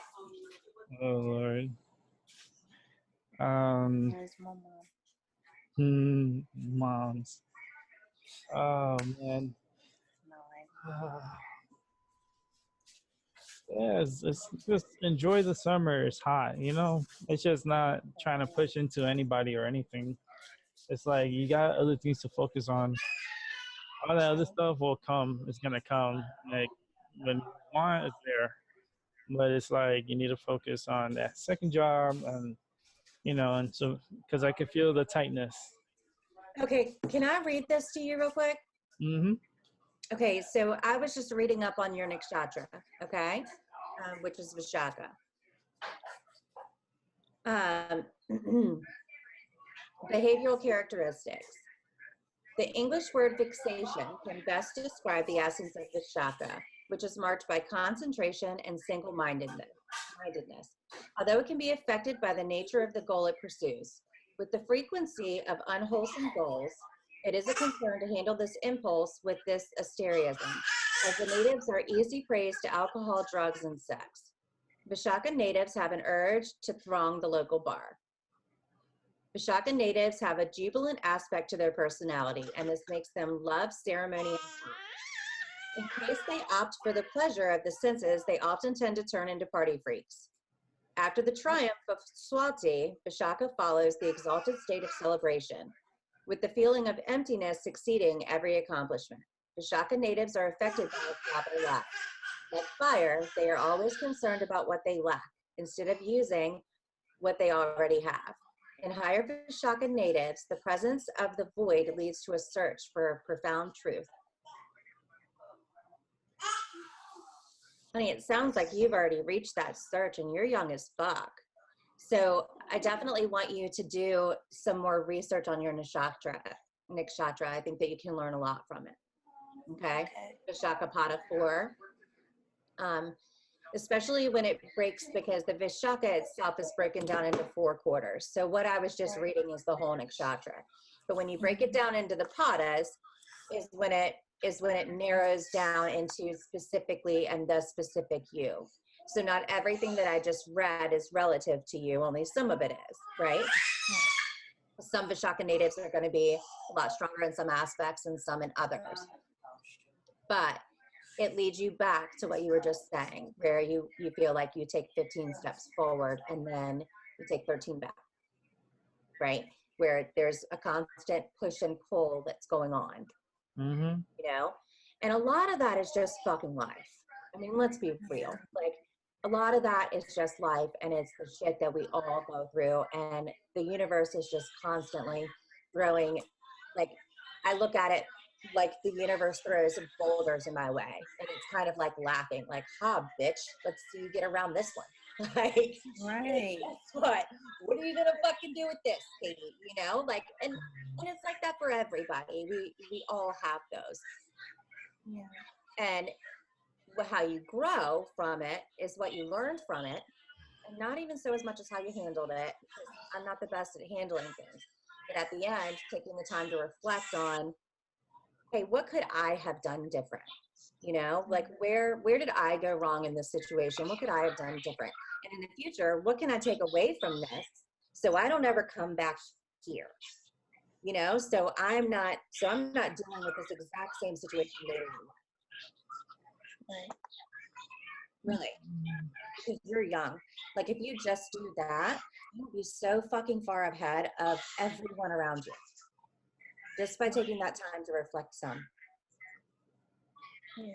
Oh Lord. There's my mom. Moms. Oh man. No, Yeah, it's just enjoy the summer. It's hot, It's just not trying to push into anybody or anything. It's like you got other things to focus on. All that other stuff will come. It's gonna come. Like when you want, it's there. But it's like you need to focus on that second job, and so because I can feel the tightness. Okay, can I read this to you real quick? Mm-hmm. Okay, so I was just reading up on your nakshatra, okay, which is Vishaka. Behavioral characteristics. The English word fixation can best describe the essence of Vishaka, which is marked by concentration and single-mindedness. Although it can be affected by the nature of the goal it pursues. With the frequency of unwholesome goals, it is a concern to handle this impulse with this asterism, as the natives are easy prey to alcohol, drugs, and sex. Vishaka natives have an urge to throng the local bar. Vishaka natives have a jubilant aspect to their personality, and this makes them love ceremony and food. In case they opt for the pleasure of the senses, they often tend to turn into party freaks. After the triumph of Swati, Vishaka follows the exalted state of celebration, with the feeling of emptiness succeeding every accomplishment. Vishaka natives are affected by a capital lack. Like fire, they are always concerned about what they lack, instead of using what they already have. In higher Vishaka natives, the presence of the void leads to a search for profound truth. Honey, it sounds like you've already reached that search and you're young as fuck. So I definitely want you to do some more research on your nakshatra. I think that you can learn a lot from it. Okay? Vishakapada 4. Especially when it breaks, because the Vishaka itself is broken down into 4 quarters. So what I was just reading is the whole nakshatra. But when you break it down into the padas, is when it narrows down into specifically and the specific you. So not everything that I just read is relative to you, only some of it is, right? Some Vishaka natives are going to be a lot stronger in some aspects and some in others. But it leads you back to what you were just saying, where you feel like you take 15 steps forward and then you take 13 back, right? Where there's a constant push and pull that's going on, And a lot of that is just fucking life. I mean, let's be real. Like, a lot of that is just life, and it's the shit that we all go through, and the universe is just constantly throwing, like, I look at it like the universe throws boulders in my way, and it's kind of like laughing, like, ha, bitch, let's see you get around this one. Like, right. Guess what are you gonna fucking do with this, Katie? Like, and it's like that for everybody. We all have those. Yeah. And how you grow from it is what you learned from it, and not even so as much as how you handled it, because I'm not the best at handling things. But at the end, taking the time to reflect on, hey, what could I have done different? Like, where did I go wrong in this situation? What could I have done different? And in the future, what can I take away from this so I don't ever come back here? So I'm not dealing with this exact same situation later on. really, because you're young. Like if you just do that, you'll be so fucking far ahead of everyone around you just by taking that time to reflect some. Yeah.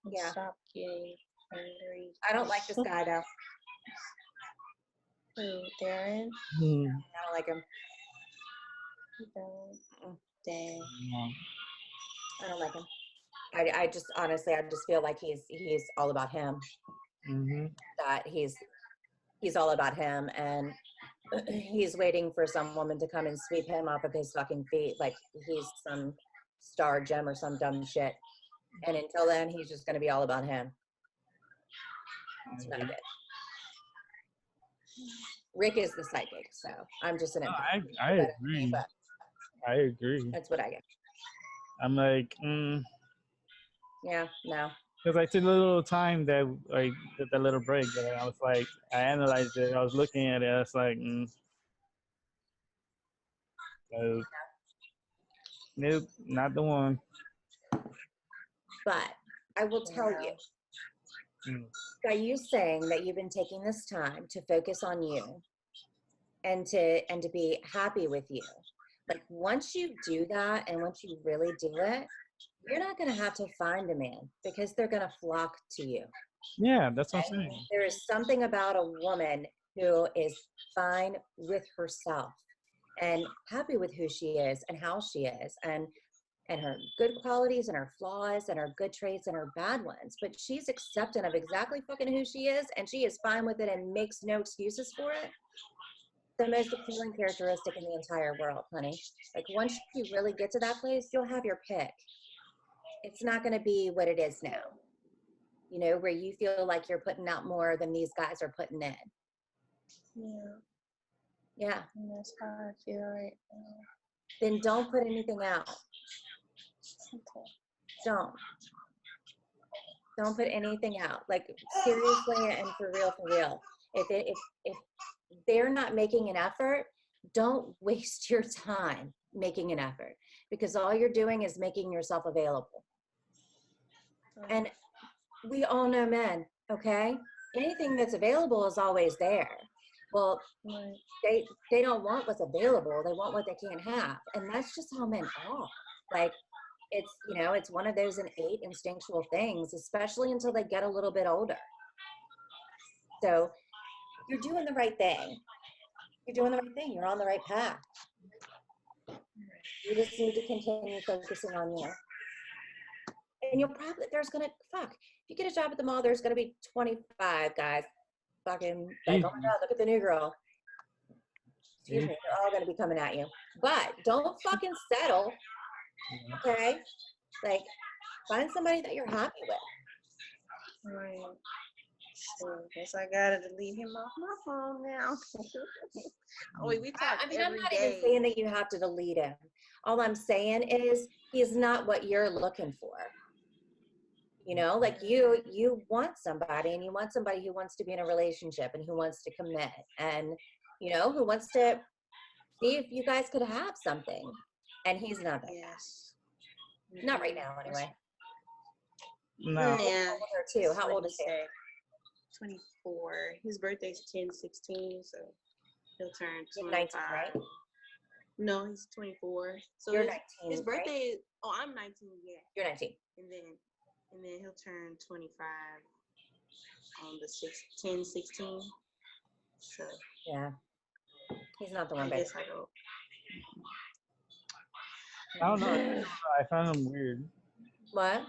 And Yeah. stop getting angry. I don't like this guy though. Who, Darren? Hmm. I don't like him. You don't. Mm-mm. Dang. I don't like him. I just honestly, I just feel like he's all about him. Mm-hmm. That he's all about him, and he's waiting for some woman to come and sweep him off of his fucking feet like he's some star gem or some dumb shit. And until then, he's just going to be all about him. That's about it. Rick is the psychic, so I'm just an empath. I agree. But I agree. that's what I get. I'm like, Yeah, no. because I took a little time that like that little break, but I was like, I analyzed it. I was looking at it. I was like, nope, not the one. But I will tell you, Mm. by you saying that you've been taking this time to focus on you and to be happy with you, like once you do that and once you really do it, you're not going to have to find a man because they're going to flock to you. Yeah, that's what I'm saying. There is something about a woman who is fine with herself and happy with who she is and how she is and her good qualities and her flaws and her good traits and her bad ones. But she's accepting of exactly fucking who she is, and she is fine with it and makes no excuses for it. The most appealing characteristic in the entire world, honey. Like once you really get to that place, you'll have your pick. It's not going to be what it is now, you know, where you feel like you're putting out more than these guys are putting in. Yeah. Yeah. And that's how I feel right now. Then don't put anything out. Okay. Don't put anything out. Like seriously and for real. If they're not making an effort, don't waste your time making an effort because all you're doing is making yourself available. And we all know men, okay? Anything that's available is always there. Well, they don't want what's available. They want what they can't have. And that's just how men are. Like it's, you know, it's one of those innate instinctual things, especially until they get a little bit older. So you're doing the right thing. You're on the right path. You just need to continue focusing on you. And you'll probably, if you get a job at the mall, there's going to be 25 guys fucking like, oh my God, look at the new girl. Excuse me, they're all going to be coming at you. But don't fucking settle, okay? Like, find somebody that you're happy with. Right. So guess I gotta delete him off my phone now. We talk I mean, every I'm not day. even saying that you have to delete him. All I'm saying is he's not what you're looking for. You know, like you want somebody, and you want somebody who wants to be in a relationship and who wants to commit and, you know, who wants to see if you guys could have something. And he's not that. Yes. Not right now, anyway. No. Yeah. Too. How old is he? 24. His birthday's 10/16, so he'll turn You're 25. 19, right? No, he's 24. So You're his, 19. his birthday right? is, oh, I'm 19, yeah. You're 19. And then he'll turn 25 on the 10/16. So Yeah. He's not the one, I baby. guess I go. I don't know. I found him weird. What?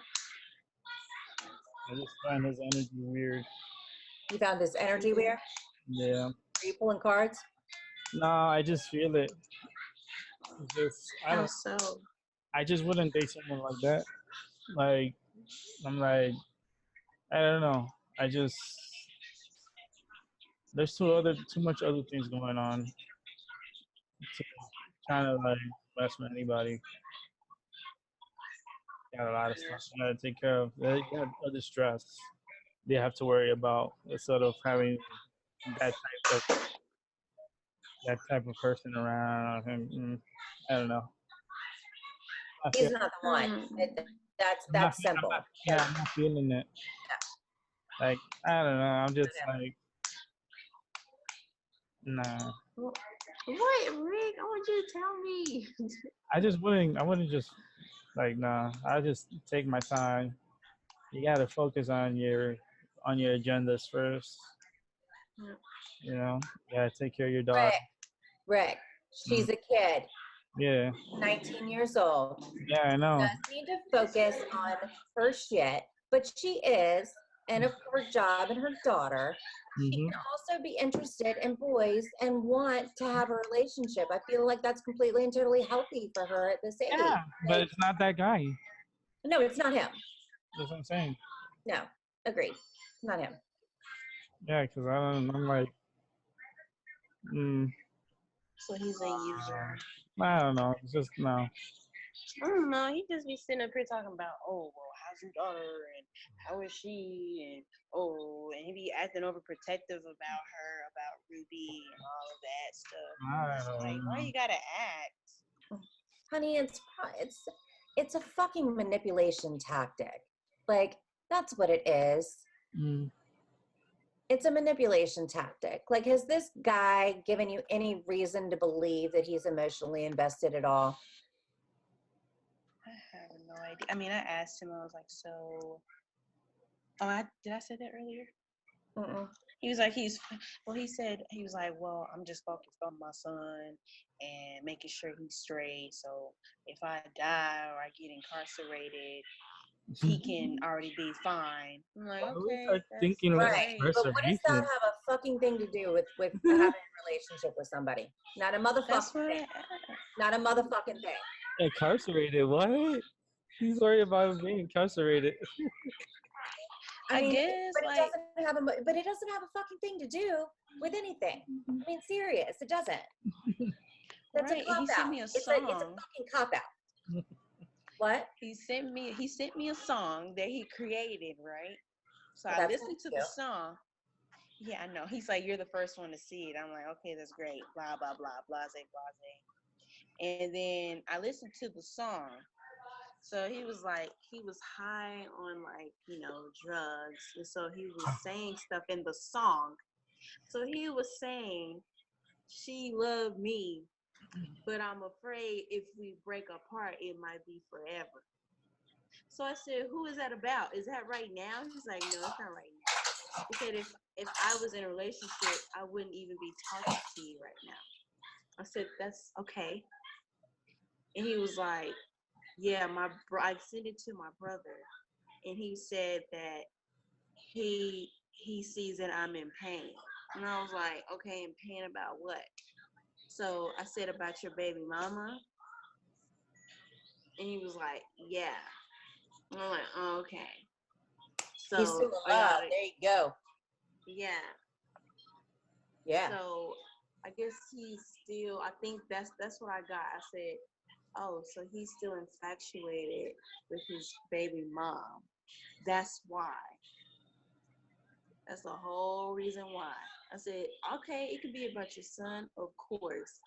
I just find his energy weird. You found this energy weird? Yeah. Are you pulling cards? No, I just feel it. How so? I just wouldn't date someone like that. Like, I'm like, I don't know. There's too much other things going on to kind of like mess with anybody. Got a lot of stuff I gotta take care of. They got other stress they have to worry about instead of having that type of person around. And, I don't know. He's not the one. That's simple. I'm not feeling it. Like, I don't know. I'm just like, nah. What, Rick? I want you to tell me. I wouldn't just like, nah. I just take my time. You gotta focus on your agendas first. You know, you gotta take care of your daughter. Rick, Mm, she's a kid, yeah, 19 years old. yeah, I know. Does need to focus on her shit, but she is, and of her job and her daughter. She Hmm. can also be interested in boys and want to have a relationship. I feel like that's completely and totally healthy for her at this age. Yeah, but Like, it's not that guy. no, it's not him. That's what I'm saying. No, agreed. Not him. Yeah, because I'm like, mm, So he's a user. I don't know. It's just no. I don't know. He just be sitting up here talking about, oh, well, how's your daughter and how is she and oh, and he be acting overprotective about her, about Ruby and all of that stuff. I Like, don't why know. you gotta act? Honey, it's a fucking manipulation tactic. Like, that's what it is. Mm. It's a manipulation tactic. Like, has this guy given you any reason to believe that he's emotionally invested at all? I have no idea. I mean, I asked him. I was like, so. Did I say that earlier? Mm-mm. He was like, he said, he was like, well, I'm just focused on my son and making sure he's straight. So if I die or I get incarcerated, he can already be fine. I'm like, Why do we okay, start that's thinking like Right. great. But what does that preservation? have a fucking thing to do with having a relationship with somebody? Not a That's motherfucking what thing. Not a motherfucking thing. Incarcerated? What? He's worried about being incarcerated. I I mean, guess, but it like, doesn't have a fucking thing to do with anything. I mean, serious, it doesn't. That's a right. cop He sent out. me a It's a song. fucking cop out. What? He sent me a song that he created, right? So Well, I that's listened to you. the song. Yeah, I know. He's like, you're the first one to see it. I'm like, okay, that's great. Blah blah blah, blase blase. And then I listened to the song. So he was high on like, drugs. And so he was saying stuff in the song. So he was saying, she loved me, but I'm afraid if we break apart, it might be forever. So I said, who is that about? Is that right now? He's like, no, it's not right now. He said, if I was in a relationship, I wouldn't even be talking to you right now. I said, that's okay. And he was like, yeah, I sent it to my brother, and he said that he sees that I'm in pain. And I was like, okay, in pain about what? So I said, about your baby mama. And he was like, yeah. And I'm like, oh, okay. So He's still in are love. y'all? There you go. Yeah. Yeah. So I guess he's still. I think that's what I got. I said, oh, so he's still infatuated with his baby mom. That's why. That's the whole reason why. I said, okay, it could be about your son, of course,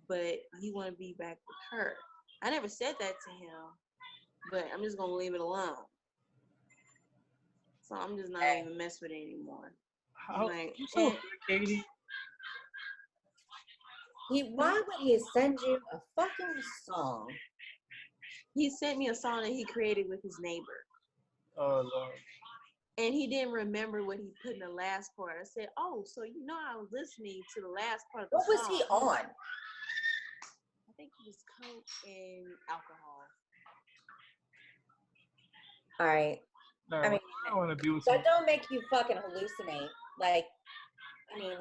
but you want to be back with her. I never said that to him, but I'm just gonna leave it alone. So I'm just not even mess with it anymore. How? Like, I'm so Katie. Why would he send you a fucking song? he sent me a song that he created with his neighbor. Oh Lord. And he didn't remember what he put in the last part. I said, oh, so I was listening to the last part of the What song. was he on? I think it was coke and alcohol. All right. No, I mean, I want to be with that some. don't make you fucking hallucinate. Like, I mean,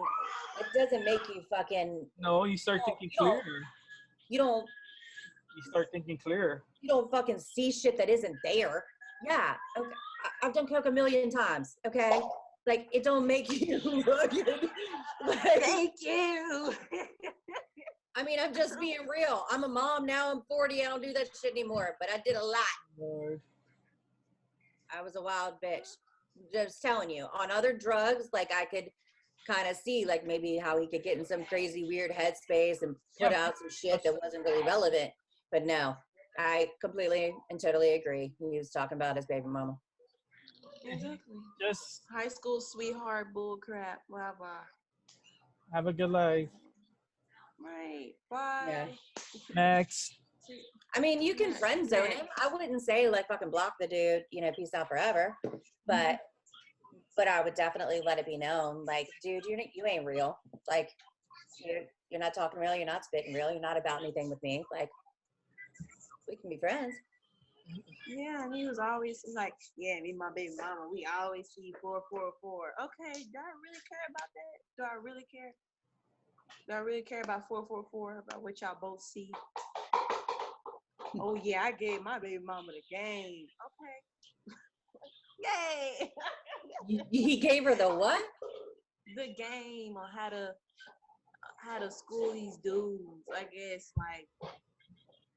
it doesn't make you fucking. No, you start thinking clearer. You don't You start thinking clearer. fucking see shit that isn't there. Yeah. Okay. I've done coke a million times. Okay. Like, it don't make you fucking. Like, Thank you. I mean, I'm just being real. I'm a mom now. I'm 40. I don't do that shit anymore. But I did a lot. Lord. I was a wild bitch. Just telling you. On other drugs, like, I could kind of see, like, maybe how he could get in some crazy weird headspace and put out some shit that wasn't really relevant. But no, I completely and totally agree. He was talking about his baby mama. Exactly. Just High school sweetheart bull crap. Blah blah. have a good life. Right. Bye. Yeah. Next. I mean, you can Next, friend zone him. next. I wouldn't say like fucking block the dude, peace out forever. But I would definitely let it be known, like, dude, you ain't real. Like, you're not talking real. You're not spitting real. You're not about anything with me. Like, we can be friends. Yeah, and he was always like, yeah, me and my baby mama, we always see 444. Okay, do I really care about that? Do I really care? Do I really care about 444, about what y'all both see? Oh, yeah, I gave my baby mama the game. Okay. Yay. He gave her the what? The game on how to school these dudes. I guess, like,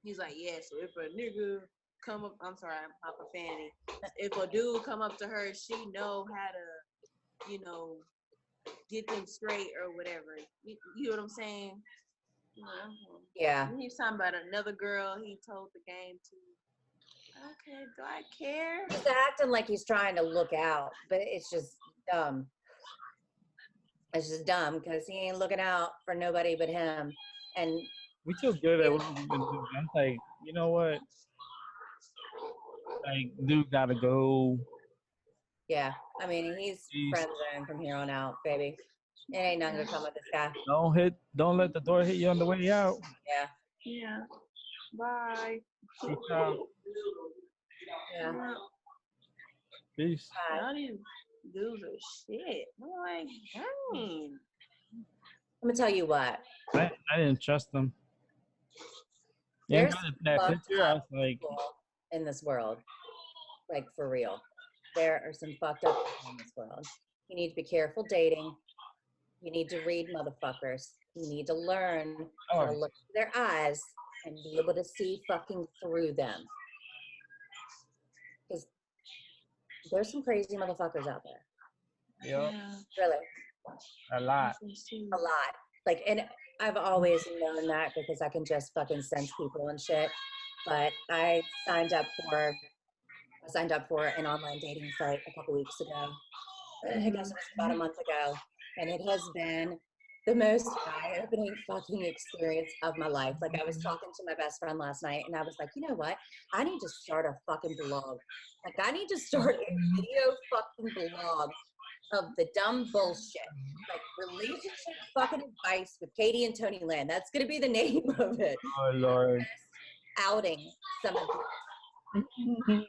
he's like, yeah, so if a nigga come up, I'm sorry, I'm profanity. If a dude come up to her, she know how to, get them straight or whatever. You know what I'm saying? Yeah. He's talking about another girl he told the game to. Okay, do I care? He's acting like he's trying to look out, but it's just dumb. It's just dumb because he ain't looking out for nobody but him. And We too good at what we're gonna do. I'm like, you know what? Like, dude gotta go. yeah, I mean, he's Jeez. friend zone from here on out, baby. It ain't nothing to come with this guy. Don't let the door hit you on the way out. Yeah. Yeah. Bye. Peace out. Yeah. Peace. All these dudes are shit. I'm like, dang. I'm gonna tell you what. I didn't trust them. Yeah, There's that fucked picture, I was up like, people in this world, like for real. There are some fucked up people in this world. You need to be careful dating. You need to read motherfuckers. You need to learn how to look at their eyes and be able to see fucking through them. Because there's some crazy motherfuckers out there. yep, Really. a lot. A lot. Like, and I've always known that because I can just fucking sense people and shit. But I signed up for an online dating site a couple weeks ago. I guess it was about a month ago. And it has been the most eye-opening fucking experience of my life. Like, I was talking to my best friend last night and I was like, you know what? I need to start a fucking blog. Like, I need to start a video fucking blog of the dumb bullshit. Like, relationship fucking advice with Katie and Tony Land. That's going to be the name of it. Oh, Lord. Just outing some of these.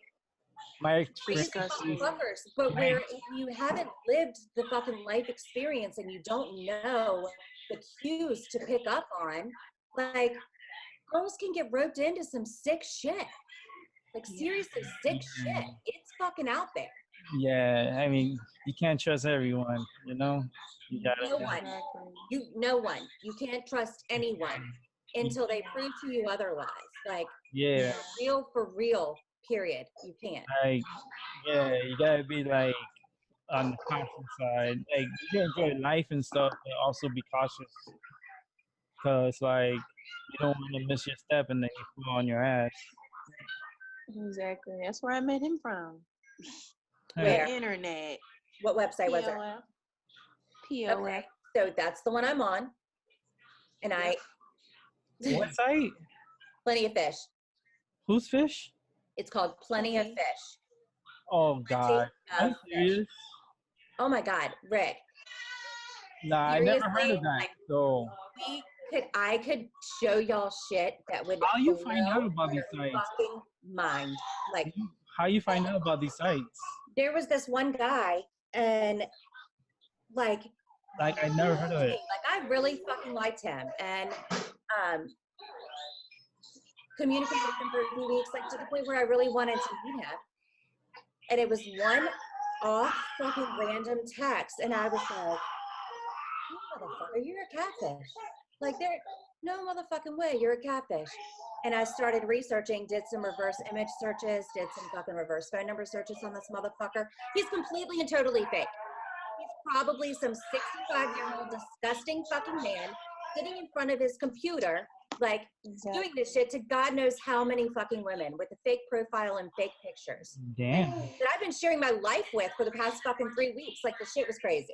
My These experience. fuckers, but where if you haven't lived the fucking life experience and you don't know the cues to pick up on, like, girls can get roped into some sick shit. Like, seriously, sick shit. It's fucking out there. Yeah, I mean, you can't trust everyone, you know? You gotta. No one. You can't trust anyone until they prove to you otherwise. Like, Yeah. for real, period. You can't. Like, yeah, you gotta be like on the cautious side. Like, you can enjoy life and stuff, but also be cautious. Cause like, you don't want to miss your step and then you fall on your ass. Exactly. That's where I met him from. Where? The internet. What website was it? POF. Okay, so that's the one I'm on. And What site? Plenty of Fish. Who's fish? It's called Plenty of Fish. Oh God. Are you serious? Oh my God, Rick. Nah, I never heard of Seriously, that. like, So I could show y'all shit that would how you find out about these your sites? fucking mind. Like, How you find out about these sites? there was this one guy and like I never heard of it. Like, I really fucking liked him and communicated with him for a few weeks, like to the point where I really wanted to meet him. And it was one off fucking random text, and I was like, "You motherfucker, you're a catfish." Like, there, no motherfucking way, you're a catfish. And I started researching, did some reverse image searches, did some fucking reverse phone number searches on this motherfucker. He's completely and totally fake. He's probably some 65-year-old disgusting fucking man sitting in front of his computer like doing this shit to God knows how many fucking women with a fake profile and fake pictures Damn. that I've been sharing my life with for the past fucking 3 weeks. Like the shit was crazy.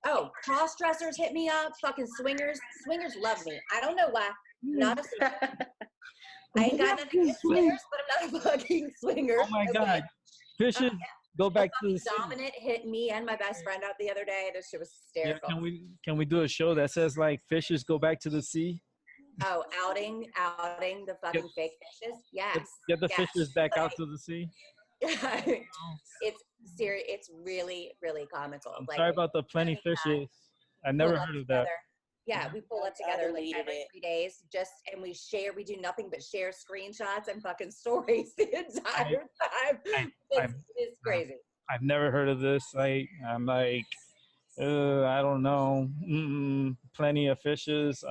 Oh, cross dressers hit me up. Fucking swingers. Swingers love me. I don't know why. Not a swinger. I ain't got nothing against swingers, but I'm not a fucking swinger. Oh my God. Fishes go back to the sea. Dominant hit me and my best friend up the other day. This shit was Yeah, hysterical. can we do a show that says like fishes go back to the sea? Oh, outing the fucking fake fishes. Yes. Get the yes. fishes back out to the sea. It's serious. It's really, really comical. I'm like, sorry about the plenty fishes. I never heard of that. Yeah, we pull up together like every 3 days, and we share. We do nothing but share screenshots and fucking stories the entire time. It's crazy. I've never heard of this. I'm like, I don't know. Plenty of fishes.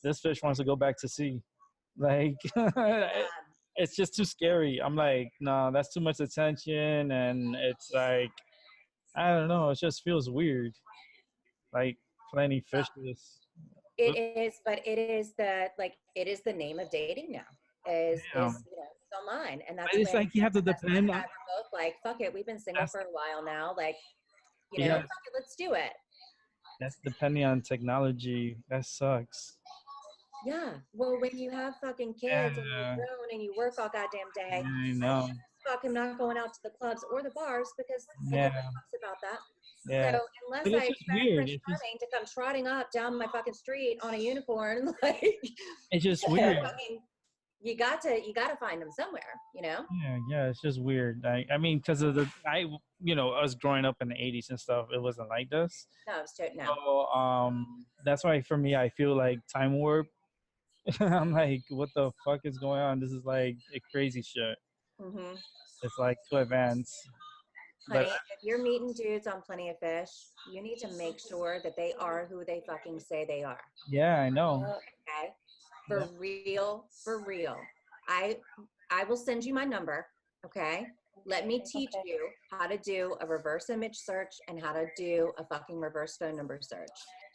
This fish wants to go back to sea. Like, it's just too scary. I'm like, no, that's too much attention, and it's like, I don't know. It just feels weird. Like plenty fishes. It is, but it is the name of dating now. Is it's online, and that's. It's like you have to depend on. We're both like, fuck it. We've been single for a while now. Like, fuck it, let's do it. That's depending on technology. That sucks. Yeah. Well, when you have fucking kids and you're grown and you work all goddamn day, I know. Fucking not going out to the clubs or the bars because yeah, about that. Yeah. So unless I expect Prince Charming to come trotting up down my fucking street on a unicorn, like it's just weird. I mean, you got to find them somewhere, you know? Yeah, it's just weird. I mean, because of us growing up in the 80s and stuff, it wasn't like this. No, no. So that's why for me, I feel like time warp. I'm like, what the fuck is going on? This is like a crazy shit. Mm-hmm. It's like too advanced. Honey, if you're meeting dudes on Plenty of Fish, you need to make sure that they are who they fucking say they are. Yeah, I know. Okay. For real. I will send you my number, okay? Let me teach you how to do a reverse image search and how to do a fucking reverse phone number search.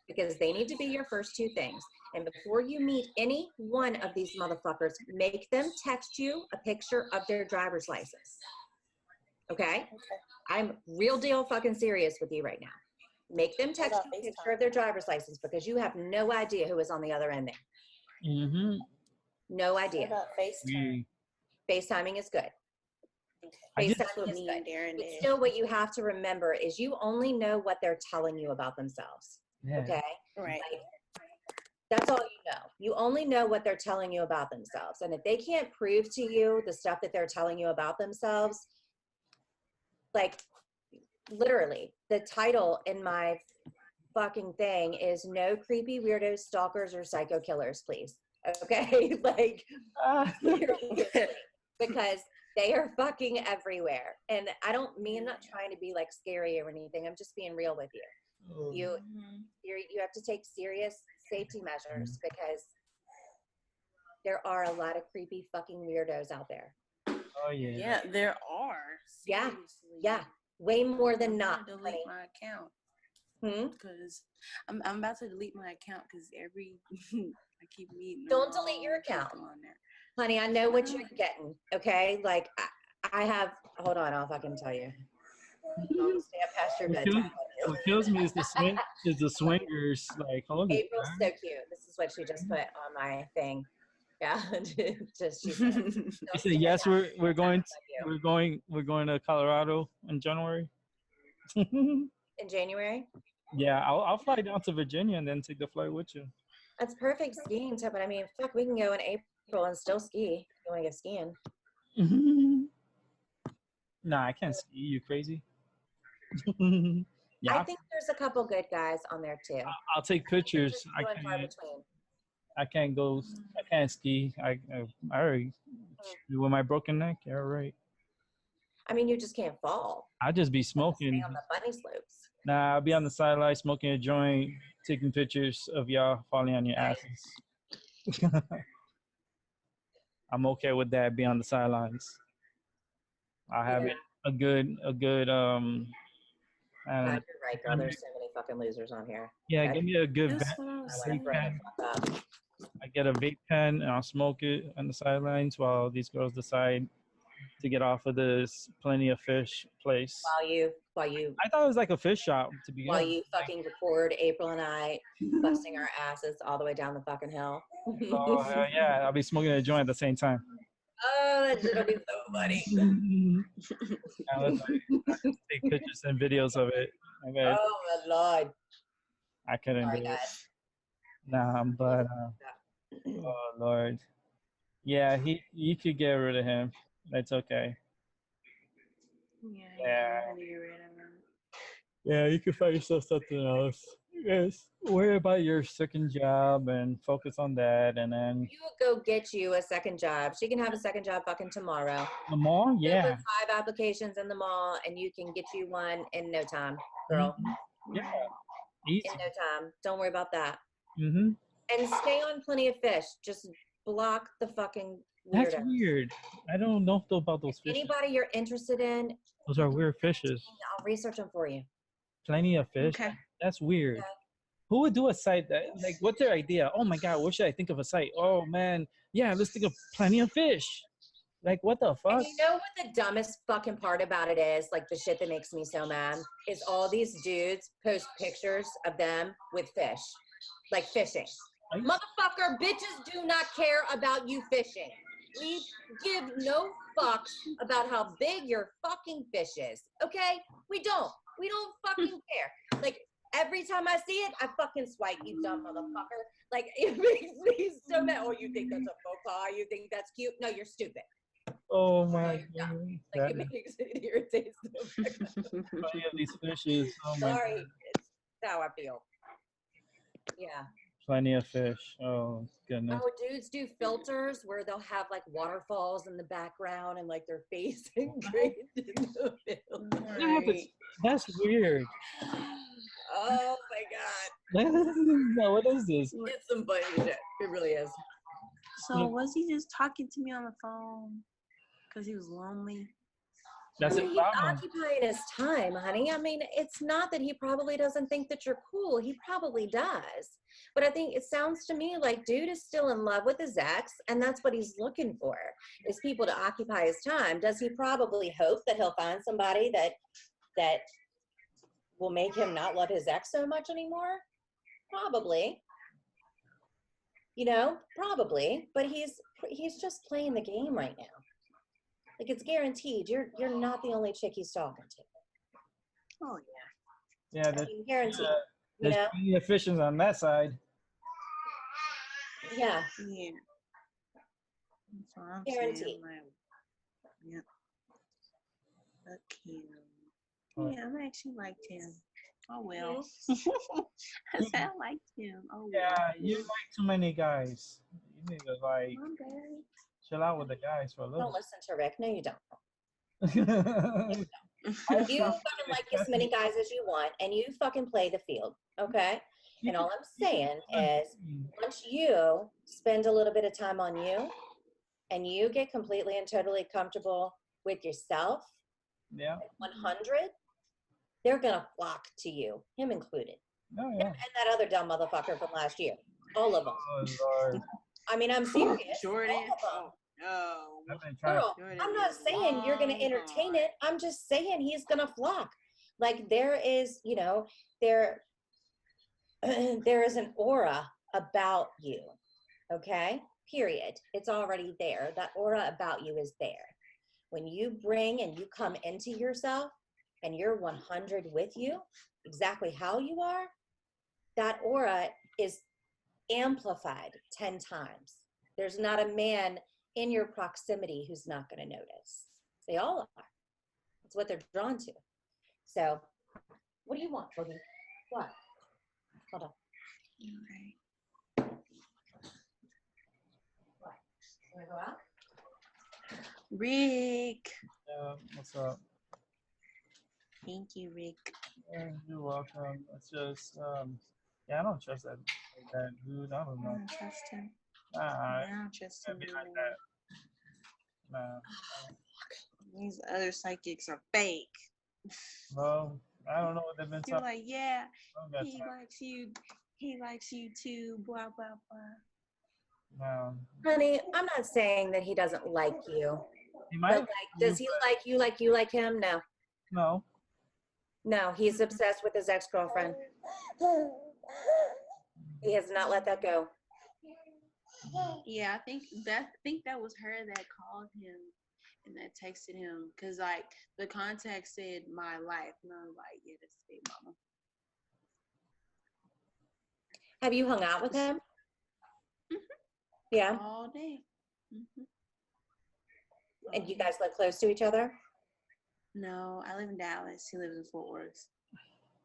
Because they need to be your first two things. And before you meet any one of these motherfuckers, make them text you a picture of their driver's license. Okay? I'm real deal fucking serious with you right now. Make them text you a picture of their driver's license because you have no idea who is on the other end there. Mm-hmm. No idea. What about FaceTime? FaceTiming is good. FaceTiming is good. But still, what you have to remember is you only know what they're telling you about themselves. Yeah. Okay? Right. Like, that's all you know. You only know what they're telling you about themselves. And if they can't prove to you the stuff that they're telling you about themselves, like literally the title in my fucking thing is no creepy weirdos, stalkers, or psycho killers, please. Okay? Like, because they are fucking everywhere. And I'm not trying to be like scary or anything. I'm just being real with you. You have to take serious safety measures because there are a lot of creepy fucking weirdos out there. Oh yeah. Yeah, there are. Seriously. Yeah. Way more than not. Delete my account. Because I'm about to delete my account because I keep meeting. Don't delete your account, honey. I know what you're getting. Okay, like I have. Hold on, I'll fucking tell you. Don't stay up past your bedtime. What kills me is the swingers. Like, hold on. April's so cute. This is what she just put on my thing. Yeah, just she said yes. We're going to Colorado in January. In January. Yeah, I'll fly down to Virginia and then take the flight with you. That's perfect skiing tip. But I mean, fuck, we can go in April and still ski. If you want to go skiing? Nah, I can't ski. You crazy? Yeah, I think there's a couple good guys on there too. I'll take pictures. I can't go. I can't ski. I already with my broken neck. Yeah, right. I mean, you just can't fall. I'll just be smoking on the bunny slopes. Nah, I'll be on the sideline smoking a joint, taking pictures of y'all falling on your asses. I'm okay with that. Be on the sidelines. I'll have it a good. You're right, girl. There's so many fucking losers on here. Yeah, give me a good. I get a vape pen and I'll smoke it on the sidelines while these girls decide to get off of this Plenty of Fish place. While you I thought it was like a fish shop to begin while with. you fucking record April and I busting our asses all the way down the fucking hill. Oh hell yeah! I'll be smoking a joint at the same time. Oh, that shit'll be so funny. Now let's take pictures and videos of it. Okay, Oh my lord. I couldn't Sorry, do it. guys. Nah, but oh lord, yeah, you could get rid of him. That's okay. Yeah. I need to get rid of him. Yeah, you can find yourself something else. Yes. Worry about your second job and focus on that, and then You go get you a second job. She can have a second job fucking tomorrow. the mall. Go Yeah. put 5 applications in the mall, and you can get you one in no time, girl. Yeah. Easy. In no time. Don't worry about that. Mm-hmm. And stay on Plenty of Fish. Just block the fucking That's weirdos. weird. I don't know about those fishes. Anybody you're interested in, Those are weird fishes. I'll research them for you. Plenty of fish. Okay. That's weird. Okay. Who would do a site that, like, what's their idea? Oh my God, what should I think of a site? Oh man, yeah, let's think of Plenty of Fish. Like, what the fuck? And you know what the dumbest fucking part about it is? Like the shit that makes me so mad is all these dudes post pictures of them with fish, like fishing. Right? Motherfucker, bitches do not care about you fishing. We give no fucks about how big your fucking fish is. Okay? We don't. We don't fucking care. Like every time I see it, I fucking swipe, you dumb motherfucker. Like it makes me so mad. Oh, you think that's a faux pas? You think that's cute? No, you're stupid. Oh my Like, yeah. God. Like it makes it irritates the fuck out of me. Plenty of these fishes. Oh my Sorry, God. it's how I feel. Yeah. Plenty of fish. Oh goodness. Oh, dudes do filters where they'll have like waterfalls in the background and like their face engraved in the film. Yeah, but that's weird. Oh my god. No, what is this? It's some funny shit. It really is. So was he just talking to me on the phone because he was lonely? That's I a mean, he's problem. occupying his time, honey. I mean, it's not that he probably doesn't think that you're cool. He probably does. But I think it sounds to me like dude is still in love with his ex, and that's what he's looking for, is people to occupy his time. Does he probably hope that he'll find somebody that will make him not love his ex so much anymore? Probably. You know, probably. But he's just playing the game right now. Like it's guaranteed. You're not the only chick he's talking to. Oh Yeah, I there's, mean, guaranteed. You there's know? plenty of fishes on that side. Yeah. yeah. That's what I'm Guaranteed. saying. Like, yep. Fuck him. What? Yeah, I actually liked him. Oh well. I said I liked him. Oh well. Yeah, you like too many guys. You need to like I'm bad. chill out with the guys for a Don't little. listen to Rick. No, you don't. bit. You fucking like as many guys as you want, and you fucking play the field, okay? And all I'm saying is, once you spend a little bit of time on you, and you get completely and totally comfortable with yourself, Yeah. 100, they're gonna flock to you, him included, Oh and yeah. that other dumb motherfucker from last year, all of them. Oh Lord. I mean, I'm serious. Jordan. All of them. Oh. I've been trying. Girl, Jordan I'm not is saying you're going to long entertain gone. it. I'm just saying he's going to flock. Like there is, you know, there is an aura about you. Okay? Period. It's already there. That aura about you is there. When you bring and you come into yourself and you're 100 with you, exactly how you are, that aura is amplified 10 times. There's not a man in your proximity who's not going to notice. They all are. It's what they're drawn to. So, what do you want, Boogie? What? Hold on. Okay. What? You want to go out? Rick. Yeah. What's up? Thank you, Rick. Yeah, you're welcome. It's just yeah, I don't trust that dude. I don't I know. don't trust him. Nah, I don't trust him can't be like anymore. that. Nah. These other psychics are fake. Well, I don't know what they've been You're talking. like, yeah, I don't got he time. likes you. He likes you too. Blah blah blah. No. Honey, I'm not saying that he doesn't like you, He but might. like, does he like you like you like him? No. No. No, he's obsessed with his ex-girlfriend. He has not let that go. Yeah, I think that was her that called him and that texted him because like the contact said my life, and I was like, yeah, that's big mama. Have you hung out with him? Yeah. All day. Mm-hmm. And you guys live close to each other? No, I live in Dallas. He lives in Fort Worth,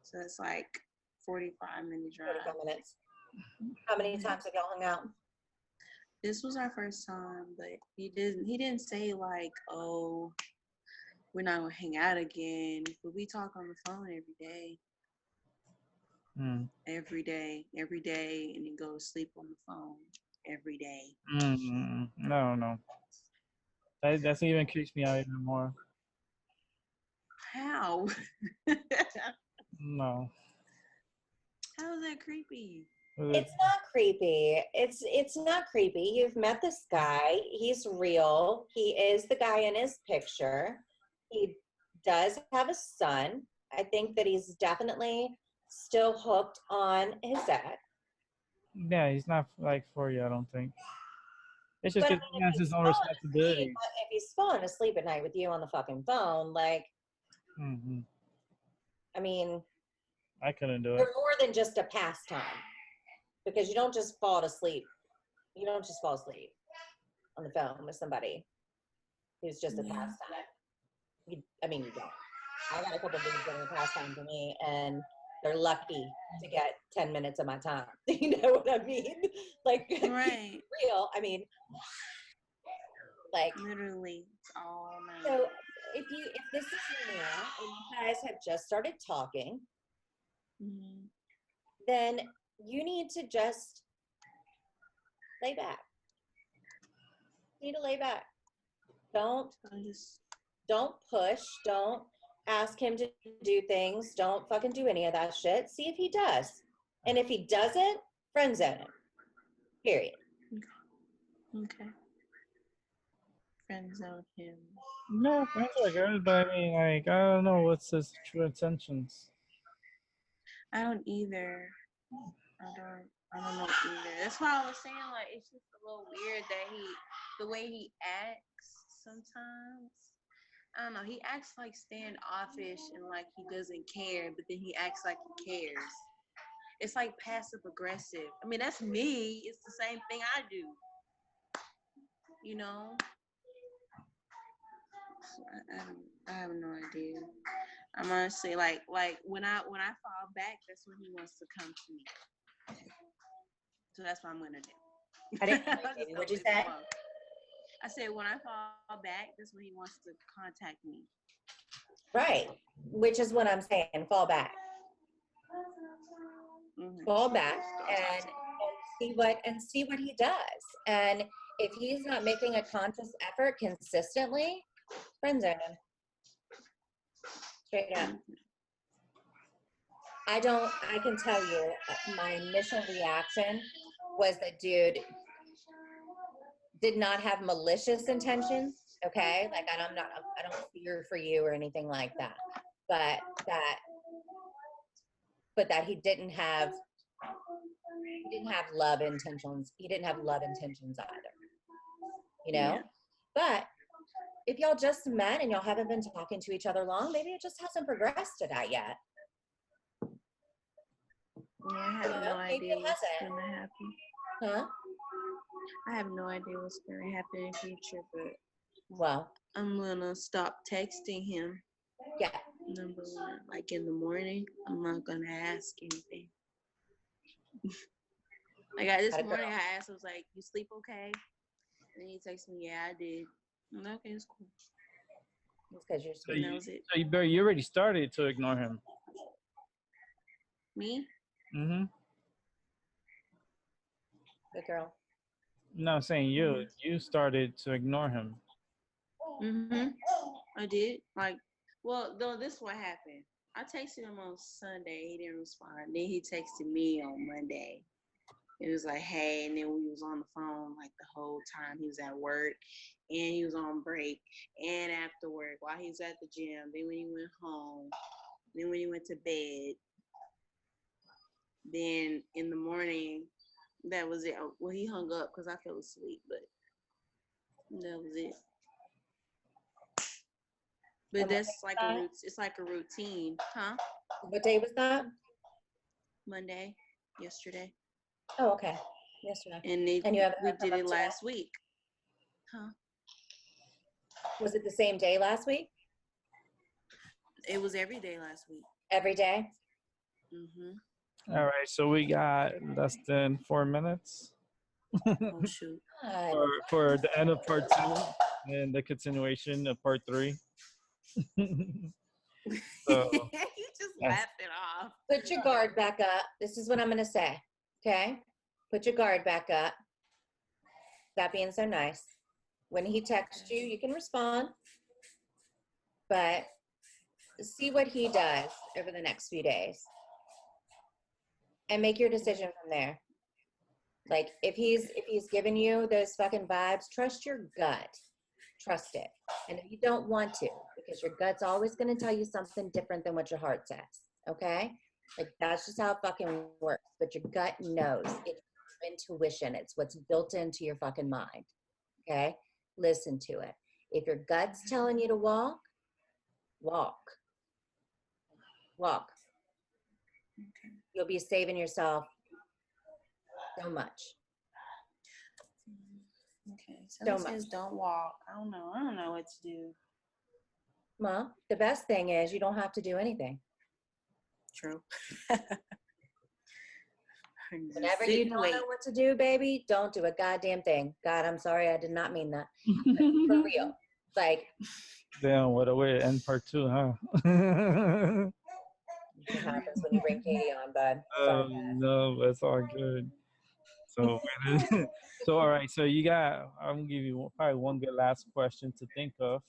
so it's like 45-minute drive. 45 minutes. How many times have y'all hung out? This was our first time, but he didn't say like, oh, we're not gonna hang out again. But we talk on the phone every day. Every day, and then go to sleep on the phone every day. No. That's even creeps me out even more. How? No. How is that creepy? It's not creepy. It's not creepy. You've met this guy. He's real. He is the guy in his picture. He does have a son. I think that he's definitely still hooked on his ex. Yeah, he's not like for you, I don't think. It's just But I because mean, he has his own responsibilities. if he's falling asleep at night with you on the fucking phone, like, Hmm. I mean, I couldn't do it. you're more than just a pastime because you don't just fall asleep. You don't just fall asleep on the phone with somebody who's just a pastime. You don't. I got a couple dudes that are a pastime for me, and they're lucky to get 10 minutes of my time. You know what I mean? Like, Right. real. I mean, like, literally, it's all night. so if this is new and you guys have just started talking, then you need to just lay back. You need to lay back. Don't push. Don't ask him to do things. Don't fucking do any of that shit. See if he does. And if he doesn't, friend zone him. Period. Okay. Friend zone him. No, friends are good, but I mean, like, I don't know what's his true intentions. I don't either. I don't know either. That's why I was saying, like, it's just a little weird that the way he acts sometimes. I don't know. He acts like standoffish and like he doesn't care, but then he acts like he cares. It's like passive aggressive. I mean, that's me. It's the same thing I do. You know? So I have no idea. I'm honestly like when I fall back, that's when he wants to come to me. So that's what I'm gonna do. I didn't. What'd you say? I said when I fall back, that's when he wants to contact me. Right. Which is what I'm saying. Fall back. Mm-hmm. Fall back and see what he does. And if he's not making a conscious effort consistently, friend zone him. Straight up. I can tell you my initial reaction was that dude did not have malicious intentions. Okay. Like I don't fear for you or anything like that. But that he didn't have love intentions. He didn't have love intentions either. You know? Yeah. But if y'all just met and y'all haven't been talking to each other long, maybe it just hasn't progressed to that yet. Yeah, I have no idea what's gonna happen. Huh? I have no idea what's gonna happen in the future, but well, I'm gonna stop texting him. Yeah. Number one, like in the morning, I'm not gonna ask anything. Like this morning, I asked, I was like, "You sleep okay?" And he texted me, "Yeah, I did." I'm like, okay, it's cool. It's because you're sleeping. That was it. So you already started to ignore him. Me? Mm-hmm. Good girl. No, I'm saying you. Mm-hmm. You started to ignore him. Mm-hmm. I did. Like, well, though this is what happened. I texted him on Sunday. He didn't respond. Then he texted me on Monday. It was like, hey, and then we was on the phone like the whole time. He was at work and he was on break and after work while he was at the gym. Then when he went home, then when he went to bed, then in the morning, that was it. Well, he hung up because I fell asleep, but that was it. But And that's like that? it's like a routine, huh? What day was that? Monday, yesterday, Oh, okay. Yesterday. and And you haven't we heard from did him it today? last week, huh? Was it the same day last week? It was every day last week. Every day? All right, so we got less than 4 minutes Oh shoot! God. for the end of part 2 and the continuation of part 3. So You just yeah. laughed it off. Put your guard back up. This is what I'm going to say. Okay? Put your guard back up. Stop being so nice. When he texts you, you can respond. But see what he does over the next few days. And make your decision from there. Like if he's giving you those fucking vibes, trust your gut. Trust it. And if you don't want to, because your gut's always going to tell you something different than what your heart says. Okay? Like that's just how it fucking works. But your gut knows. It's intuition. It's what's built into your fucking mind. Okay? Listen to it. If your gut's telling you to walk, walk. Walk. Okay. You'll be saving yourself so much. Okay. So So it much. says don't walk. I don't know. I don't know what to do. Well, the best thing is you don't have to do anything. True. Whenever you don't know what to do, baby, don't do a goddamn thing. God, I'm sorry, I did not mean that. For real. Like, damn, what a way to end part 2, huh? it happens when you bring Katie on, bud. Sorry. No, that's all good. So, so all right. So you got. I'm gonna give you probably one good last question to think of,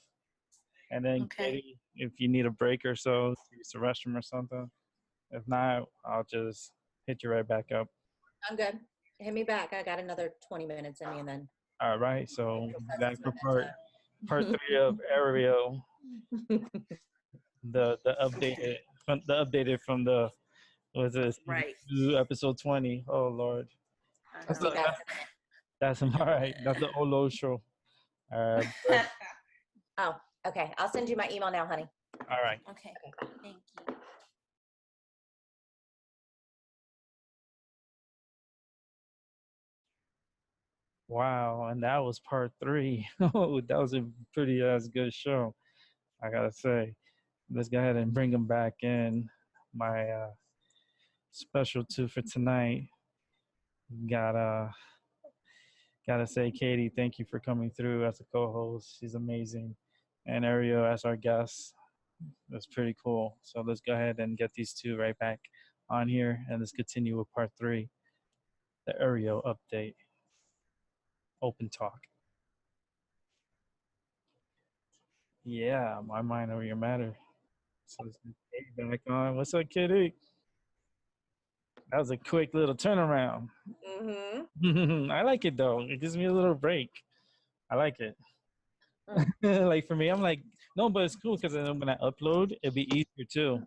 and then Okay. Katie, if you need a break or so, to use the restroom or something. If not, I'll just hit you right back up. I'm good. Hit me back. I got another 20 minutes in me and then. All right. So back for part bedtime. 3 of Aeriel, the updated from the was this Right. episode 20. Oh Lord. That's Uh-huh. that's all right. That's the Olo show. But, Oh, okay. I'll send you my email now, honey. all right. Okay. Thank you. Wow, and that was part 3. Oh, that was a pretty good show, I gotta say. Let's go ahead and bring him back in. My special 2 for tonight. Gotta say, Katie, thank you for coming through as a co-host. She's amazing, and Aeriel as our guest. That's pretty cool. So let's go ahead and get these 2 right back on here, and let's continue with part 3, the Aeriel update, open talk. Yeah, my mind over your matter. So let's get Katie back on. What's up, Kitty? That was a quick little turnaround. Mm-hmm. I like it though. It gives me a little break. I like it. Like for me, I'm like, no, but it's cool because then when I upload, it'll be easier too.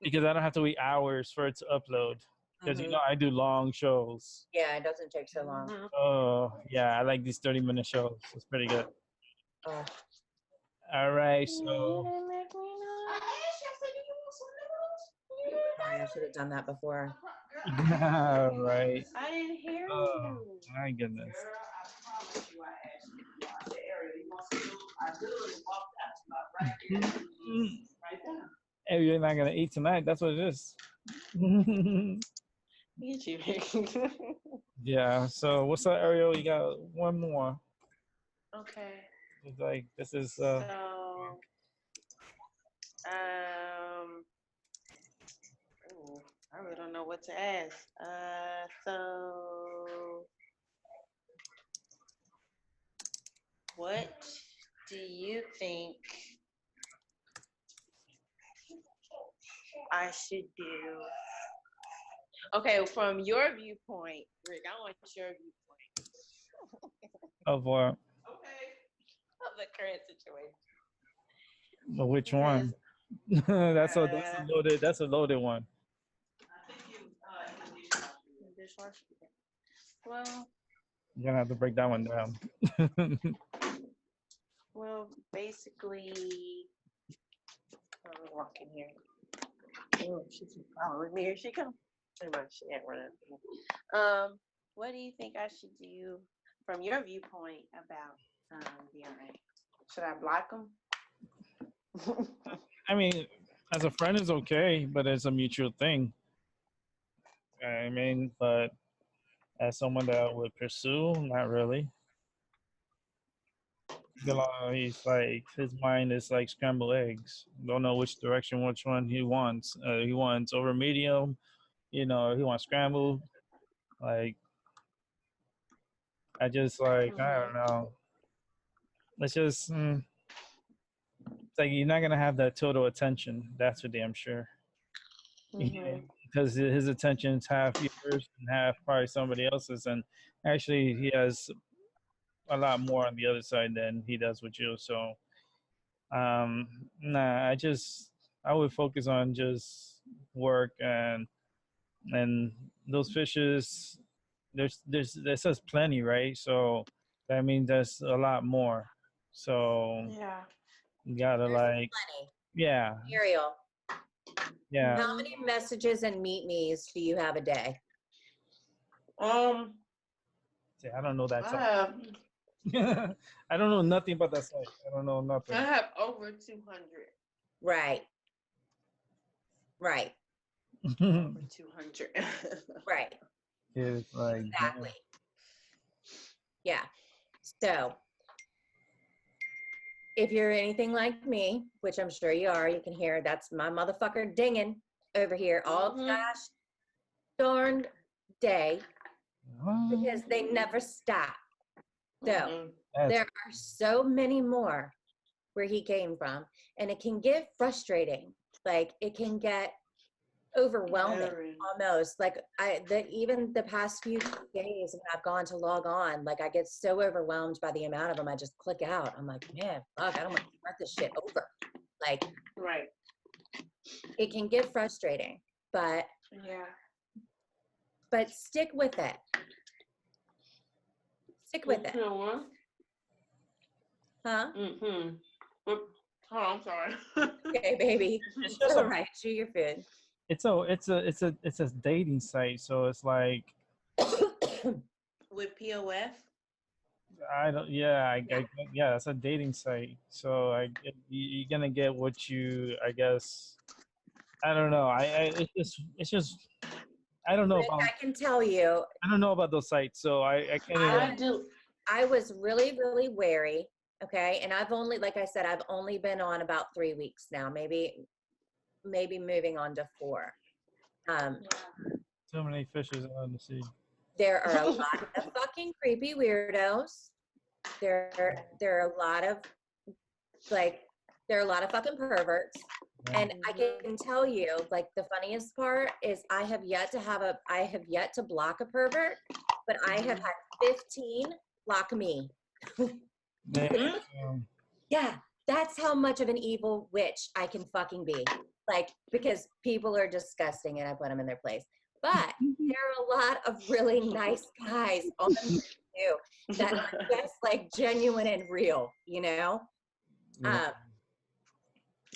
Because I don't have to wait hours for it to upload. Because you know I do long shows. Yeah, it doesn't take so long. Oh yeah, I like these 30-minute shows. It's pretty good. Oh. All right, so Sorry, I should have done that before. all right. I didn't hear Oh you. my goodness. Hey, you're not gonna eat tonight. That's what it is. Get you. Yeah. So what's up, Ariel? You got one more. Okay. It's like this is. So, ooh, I really don't know what to ask. So, what do you think I should do? Okay, from your viewpoint, Rick, I want your viewpoint Of what? of the current situation. Which Because one? That's a loaded one. dishwasher. Well, You're gonna have to break that one down. well, basically, I'm walking here. Oh, she's following me. Here she comes. She ain't running. What do you think I should do from your viewpoint about DRA? Should I block him? I mean, as a friend is okay, but it's a mutual thing. I mean, but as someone that I would pursue, not really. He's like his mind is like scrambled eggs. Don't know which direction, which one he wants. He wants over medium, he wants scrambled. Like I just like I don't know. Let's just it's like you're not gonna have that total attention. That's for damn sure. Because his attention is half yours and half probably somebody else's, and actually he has a lot more on the other side than he does with you. So nah, I would focus on just work and those fishes. There's just plenty, right? So that means there's a lot more. So Yeah. you gotta There's like, plenty. yeah, Aeriel, yeah. how many messages and me's do you have a day? See, I don't know that I site. have I don't know nothing about that site. I don't know nothing. I have over 200. Right. Right. Over 200. Right. It's like Exactly. Yeah. So if you're anything like me, which I'm sure you are, you can hear that's my motherfucker dinging over here all gosh darned day because they never stop. So there are so many more where he came from, and it can get frustrating. Like it can get overwhelming almost. Like even the past few days when I've gone to log on, like I get so overwhelmed by the amount of them, I just click out. I'm like, man, fuck, I don't want to start this shit over. Like, right. It can get frustrating, but stick with it. Stick with it. Huh? Oh, I'm sorry. Okay, baby. It's It's just all right. Chew your food. it's a dating site, so it's like With POF? I don't yeah, it's a dating site. So you're gonna get what you I guess I don't know. It's just I don't know Rick, about I can tell you, I don't know about those sites, so I can't even. I was really, really wary. Okay. And I've only, like I said, I've only been on about 3 weeks now, maybe moving on to 4. Too many fishes on the sea. There are a lot of fucking creepy weirdos. There are a lot of fucking perverts. And I can tell you, like, the funniest part is I have yet to block a pervert, but I have had 15 block me. Yeah, that's how much of an evil witch I can fucking be. Like, because people are disgusting and I put them in their place. But there are a lot of really nice guys on there too that are just like genuine and real, you know?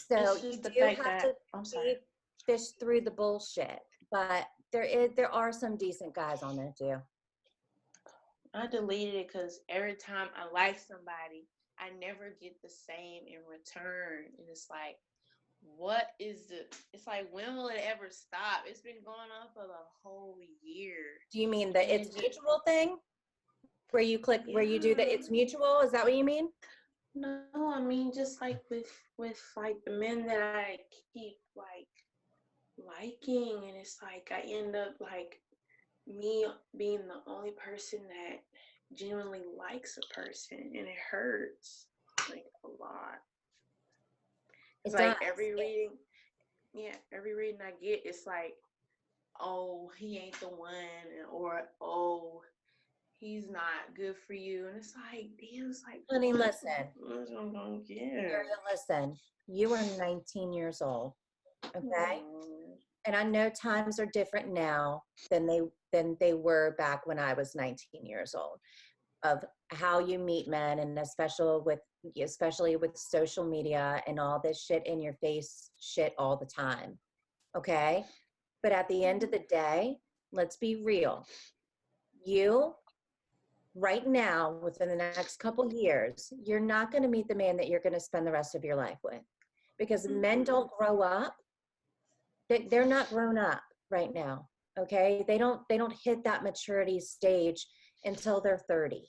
So you do have to fish through the bullshit, but there are some decent guys on there too. I deleted it because every time I like somebody, I never get the same in return. And it's like, it's like, when will it ever stop? It's been going on for the whole year. Do you mean the it's mutual thing? Where you click, where you do the it's mutual? Is that what you mean? No, I mean just like with like the men that I keep like liking, and it's like I end up like me being the only person that genuinely likes a person, and it hurts like a lot. It's like every reading I get, it's like oh, he ain't the one, or oh, he's not good for you. And it's like, damn, it's like, Honey, what? listen. I don't care. Aeriel, listen. You are 19 years old, okay? And I know times are different now than they were back when I was 19 years old. Of how you meet men, and especially with social media and all this shit in your face shit all the time. Okay? But at the end of the day, let's be real. You right now, within the next couple years, you're not going to meet the man that you're going to spend the rest of your life with, because men don't grow up. They're not grown up right now. Okay? They don't hit that maturity stage until they're 30.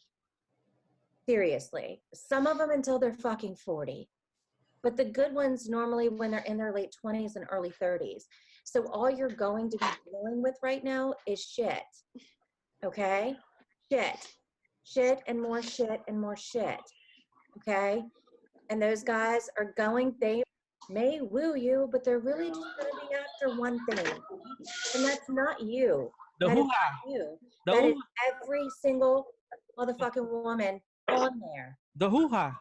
Seriously. Some of them until they're fucking 40. But the good ones normally when they're in their late 20s and early 30s. So all you're going to be dealing with right now is shit. Okay? Shit. Shit and more shit and more shit. Okay? And those guys they may woo you, but they're really just going to be after one thing. And that's not you. The That is hoo-ha. not you. The That is hoo-ha. every single motherfucking woman on there. The hoo-ha.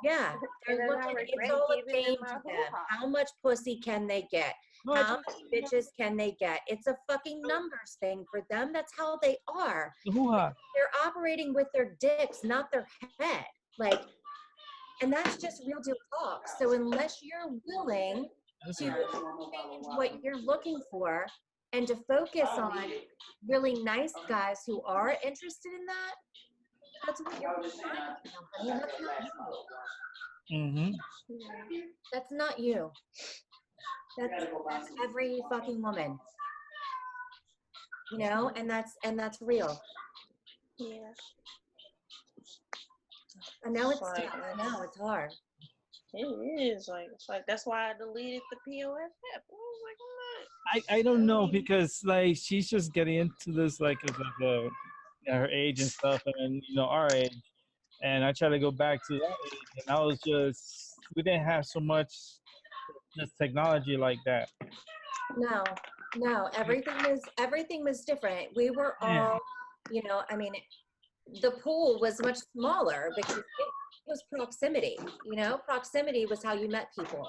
Yeah, And they're then I looking, it's regret all a giving them game my to them. hoo-ha. How much pussy can they get? No, How many bitches can they get? It's a fucking numbers thing for them. That's how they are. the hoo-ha. They're operating with their dicks, not their head. Like, and that's just real deal talk. So unless you're willing to change what you're looking for and to focus on really nice guys who are interested in that, that's what you're looking for, honey, and that's not you. Mm-hmm. That's not you. That's every fucking woman. You know, and that's real. Yeah. I know it's Like, tough. I know it's hard. it is like that's why I deleted the POF app. I was like, I don't know, because like she's just getting into this like of her age and stuff, and our age, and I try to go back to that age, and I was just we didn't have so much just technology like that. No, everything was different. We were Yeah. all, I mean, the pool was much smaller because it was proximity. Proximity was how you met people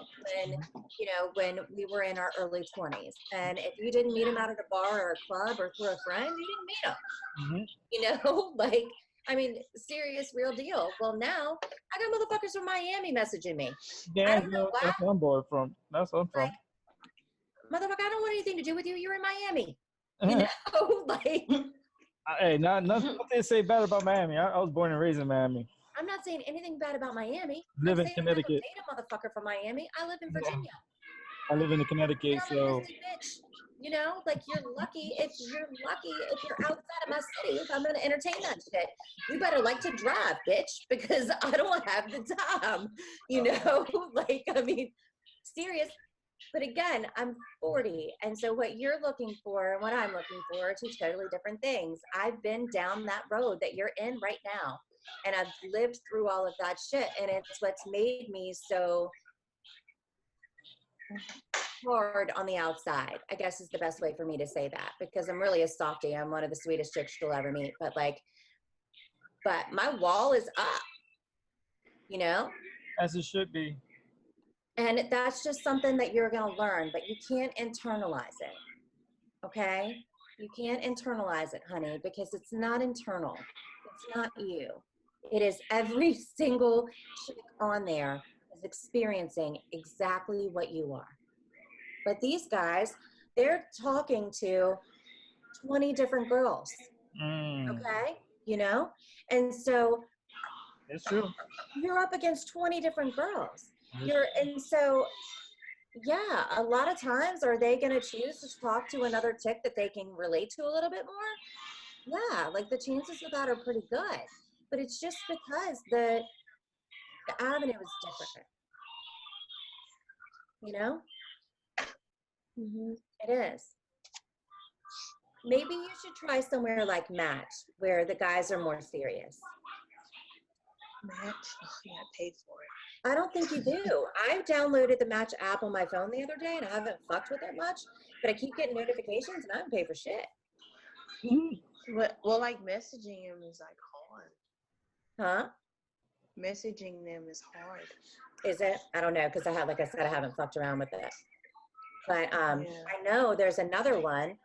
when we were in our early 20s. And if you didn't meet them out at a bar or a club or through a friend, you didn't meet them. Like, I mean, serious, real deal. Well, now I got motherfuckers from Miami messaging me. Yeah, I don't know why. that's where I'm born from. That's where I'm from. Like, motherfucker, I don't want anything to do with you. You're in Miami. Like. Hey, nothing to say bad about Miami. I was born and raised in Miami. I'm not saying anything bad about Miami. Live I'm in saying Connecticut. I don't date a motherfucker from Miami. I live in Virginia. I live in Connecticut, I'm a so pussy bitch. Like you're lucky if you're outside of my city. If I'm gonna entertain that shit, you better like to drive, bitch, because I don't have the time. Like, I mean, serious. But again, I'm 40, and so what you're looking for and what I'm looking for are two totally different things. I've been down that road that you're in right now, and I've lived through all of that shit, and it's what's made me so hard on the outside, I guess is the best way for me to say that, because I'm really a softie. I'm one of the sweetest chicks you'll ever meet, but my wall is up, as it should be. And that's just something that you're going to learn, but you can't internalize it. Okay? You can't internalize it, honey, because it's not internal. It's not you. It is every single chick on there is experiencing exactly what you are. But these guys, they're talking to 20 different girls. Okay? And so It's true. you're up against 20 different girls. And so, yeah, a lot of times, are they going to choose to talk to another chick that they can relate to a little bit more? Yeah, like the chances of that are pretty good. But it's just because the avenue is different. It is. Maybe you should try somewhere like Match, where the guys are more serious. Match. Oh, you gotta pay for it. I don't think you do. I downloaded the Match app on my phone the other day, and I haven't fucked with it much, but I keep getting notifications, and I don't pay for shit. Well, like messaging them is like hard. Huh? Messaging them is hard. Is it? I don't know, because like I said, I haven't fucked around with it. But Yeah. I know there's another one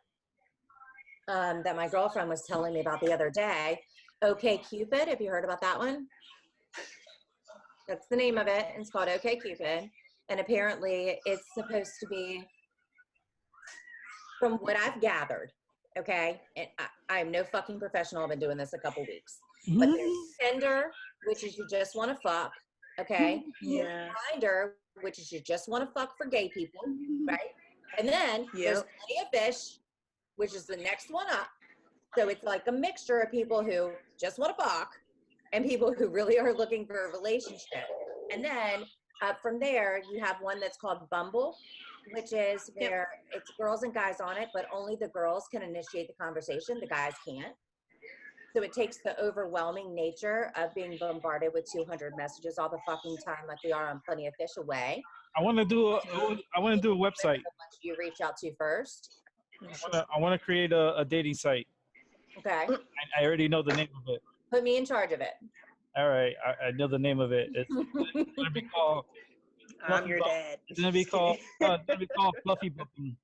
that my girlfriend was telling me about the other day. OK Cupid. Have you heard about that one? That's the name of it. It's called OK Cupid. And apparently it's supposed to be, from what I've gathered, okay, and I'm no fucking professional. I've been doing this a couple weeks. But there's Tinder, which is you just want to fuck, okay? Yeah. Grindr, which is you just want to fuck for gay people, right? And then there's Plenty of Fish, which is the next one up. So it's like a mixture of people who just want to fuck and people who really are looking for a relationship. And then from there, you have one that's called Bumble, which is where it's girls and guys on it, but only the girls can initiate the conversation. The guys can't. So it takes the overwhelming nature of being bombarded with 200 messages all the fucking time, like we are on Plenty of Fish, away. I want to do a website. The ones you reach out to first. I want to create a dating site. Okay. I already know the name of it. Put me in charge of it. All right, I know the name of it. It's gonna be called. I'm your dad. It's gonna be called Fluffy Bumping.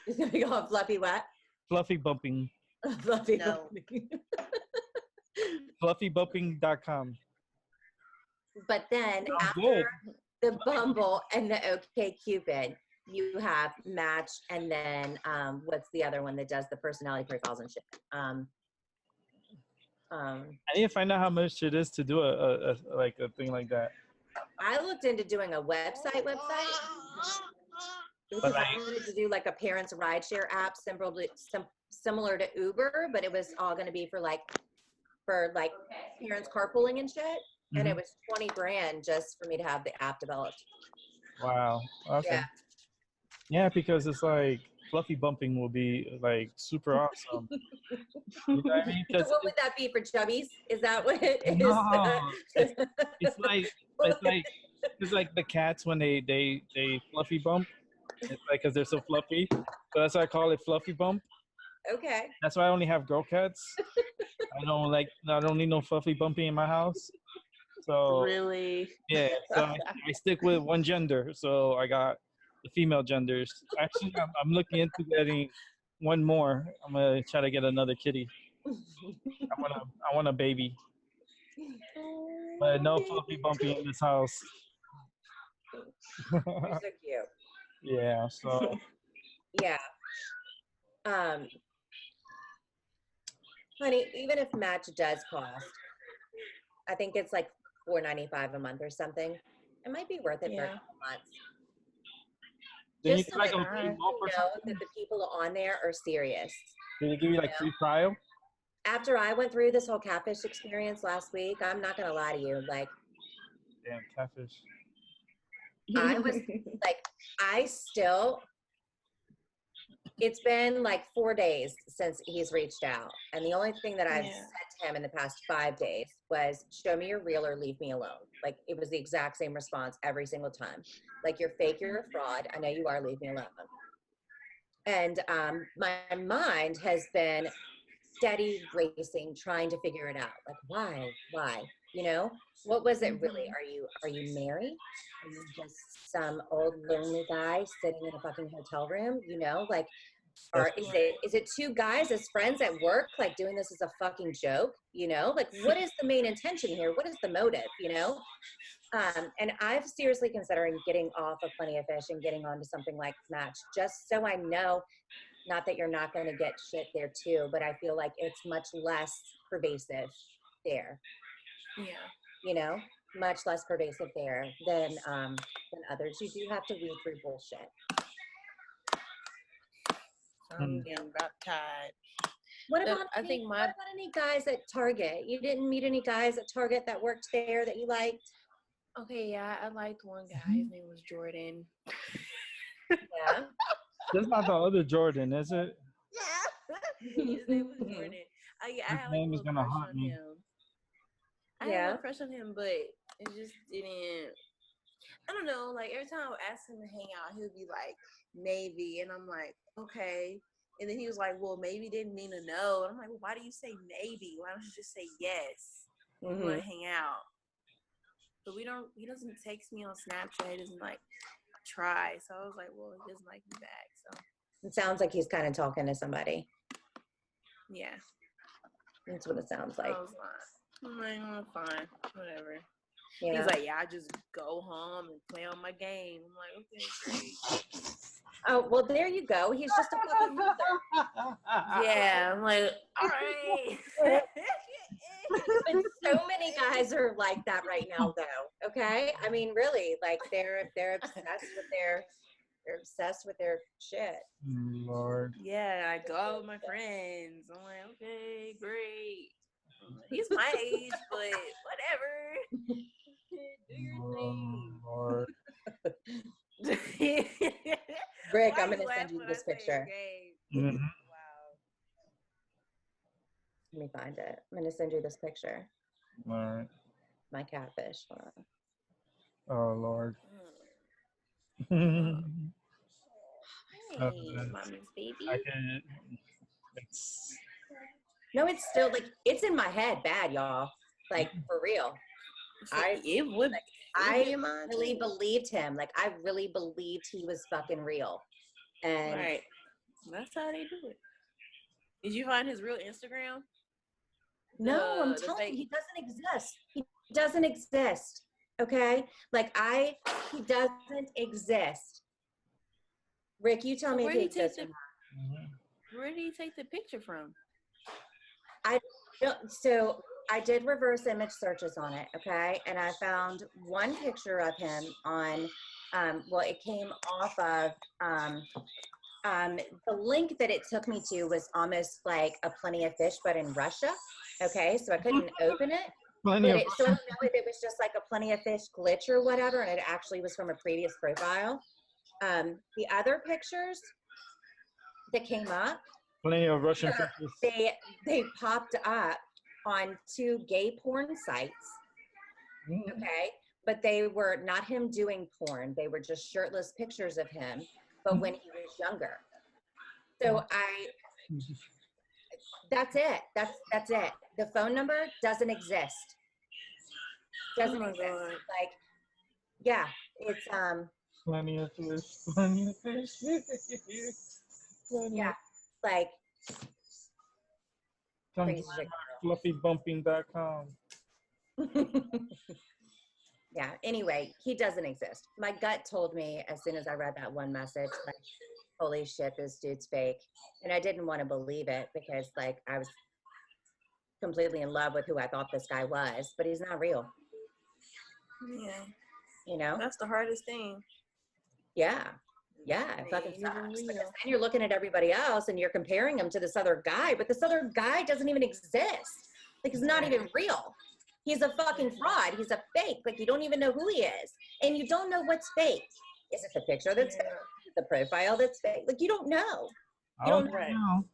It's gonna be called Fluffy what? Fluffy Bumping. Fluffy No. Bumping. Fluffybumping.com. But then Sounds after good. the Bumble and the OK Cupid, you have Match, and then what's the other one that does the personality profiles and shit? I need to find out how much it is to do a thing like that. I looked into doing a website because I wanted to do like a parents rideshare app similar to Uber, but it was all going to be for parents carpooling and shit. And it was $20,000 just for me to have the app developed. Wow. Okay. Yeah, because it's like Fluffy Bumping will be like super awesome. You know what I mean? So what would that be for chubbies? Is that what it is? No, it's like the cats when they fluffy bump. It's like because they're so fluffy. So that's why I call it Fluffy Bump. Okay. That's why I only have girl cats. I don't need no fluffy bumping in my house. So Really? yeah, so I stick with one gender. So I got the female genders. Actually, I'm looking into getting one more. I'm gonna try to get another kitty. I want a baby, but no fluffy bumpy in this house. You're so cute. Yeah. So Yeah. Honey, even if Match does cost, I think it's like $4.95 a month or something. It might be worth it for a couple months. then you Just can like so a that free you month or know something. that the people on there are serious. Did they give you like free trial? After I went through this whole catfish experience last week, I'm not gonna lie to you. Like, Damn catfish. I was it's been like 4 days since he's reached out. And the only thing that I've said to him in the past 5 days was, show me your reel or leave me alone. Like, it was the exact same response every single time. Like, you're fake, you're a fraud. I know you are, leave me alone. And my mind has been steady racing, trying to figure it out. Like, why? You know, what was it really? Are you married? Are you just some old lonely guy sitting in a fucking hotel room? You know, like, or is it two guys as friends at work, like doing this as a fucking joke? You know, like, what is the main intention here? What is the motive? You know, and I've seriously considering getting off of Plenty of Fish and getting onto something like Match, just so I know. Not that you're not going to get shit there too, but I feel like it's much less pervasive there. Yeah. You know, much less pervasive there than others. You do have to read through bullshit. I'm getting about tired. What about I think what about any guys at Target? You didn't meet any guys at Target that worked there that you liked? Okay, yeah, I liked one guy. His name was Jordan. Yeah. That's not the other Jordan, is it? His name was Jordan. I had like name a is little gonna crush haunt on me. him. I I had a crush on him, but it just didn't. I don't know. Like every time I would ask him to hang out, he would be like, maybe, and I'm like, okay. And then he was like, well, maybe didn't mean a no. And I'm like, well, why do you say maybe? Why don't you just say yes? We want to hang out. But he doesn't text me on Snapchat. He doesn't like try. So I was like, well, he doesn't like me back. So It sounds like he's kind of talking to somebody. yeah. That's what it sounds like. I was like, I'm like, oh, fine, whatever. Yeah. He's like, yeah, I just go home and play on my game. I'm like, okay, great. Oh, well, there you go. He's just a fucking loser. Yeah, I'm like, all right. But so many guys are like that right now, though. Okay, I mean, really, like they're obsessed with their shit. Lord. Yeah, I go out with my friends. I'm like, okay, great. He's my age, but whatever. Do your thing. Lord. Rick, Why I'm you gonna laugh send you when this I say picture. okay? Mhm. Wow. Let me find it. I'm gonna send you this picture. All right. My catfish. Hold on. Oh Lord. Hey, mommy's baby. I can. It's. No, it's still like it's in my head, bad, y'all. Like for real. It would. I really believed him. Like I really believed he was fucking real. And Right. That's how they do it. Did you find his real Instagram? no, I'm telling you, he doesn't exist. He doesn't exist. Okay? Like he doesn't exist. Rick, you tell me if he exists or not. Where did he take the picture from? So I did reverse image searches on it, okay? And I found one picture of him on, it came off of, the link that it took me to was almost like a Plenty of Fish, but in Russia, okay? So I couldn't open it. So I don't know if it was just like a Plenty of Fish glitch or whatever, and it actually was from a previous profile. The other pictures that came up, Plenty of Russian pictures. they popped up on 2 gay porn sites, okay? But they were not him doing porn. They were just shirtless pictures of him, but when he was younger. So that's it. That's it. The phone number doesn't exist. Doesn't exist. God. Like, yeah, it's Plenty of fish. Plenty of fish. yeah, like crazy shit. Fluffybumping.com. Yeah, anyway, he doesn't exist. My gut told me as soon as I read that one message, like, holy shit, this dude's fake. And I didn't want to believe it because, like, I was completely in love with who I thought this guy was, but he's not real. Yeah. You know? That's the hardest thing. Yeah. Yeah, it fucking sucks. Because then you're looking at everybody else and you're comparing him to this other guy, but this other guy doesn't even exist. Like, he's not even real. He's a fucking fraud. He's a fake. Like, you don't even know who he is. And you don't know what's fake. Is it the picture that's fake? Is it the profile that's fake? Like, you don't know. You don't know.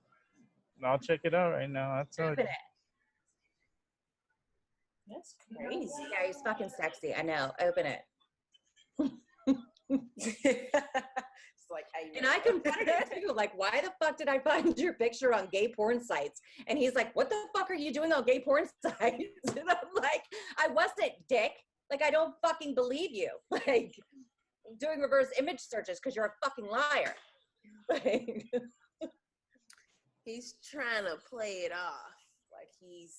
I'll check it out right now. I'll tell you. Open it. That's crazy. Yeah, he's fucking sexy. I know. Open it. It's like, and I confronted him too. Like, why the fuck did I find your picture on gay porn sites? And he's like, what the fuck are you doing on gay porn sites? And I'm like, I wasn't, dick. Like, I don't fucking believe you. Like, I'm doing reverse image searches because you're a fucking liar. Like, he's trying to play it off like he's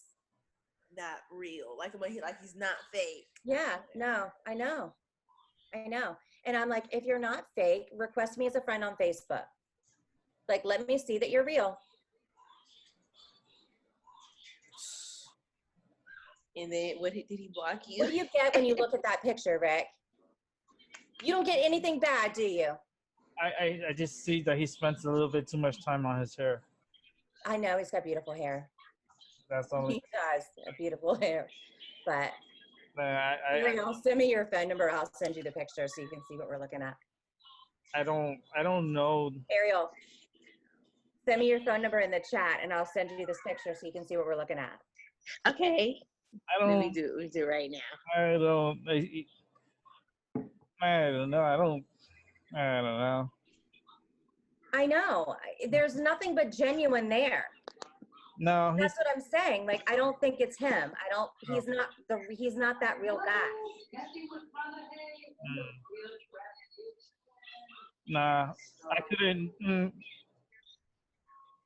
not real, like he's not fake. Yeah, no, I know. And I'm like, if you're not fake, request me as a friend on Facebook. Like, let me see that you're real. And then did he block you? What do you get when you look at that picture, Rick? You don't get anything bad, do you? I just see that he spends a little bit too much time on his hair. I know he's got beautiful hair. That's all. He does a beautiful hair, but I'll send me your phone number. I'll send you the picture so you can see what we're looking at. I don't know. Aeriel, send me your phone number in the chat, and I'll send you this picture so you can see what we're looking at. Okay. I Let don't. me do it right now. I don't. I don't know. I don't. I don't know. I know. There's nothing but genuine there. No, That's what I'm saying. Like, I don't think it's him. I don't. He's not that real guy. Nah, I couldn't.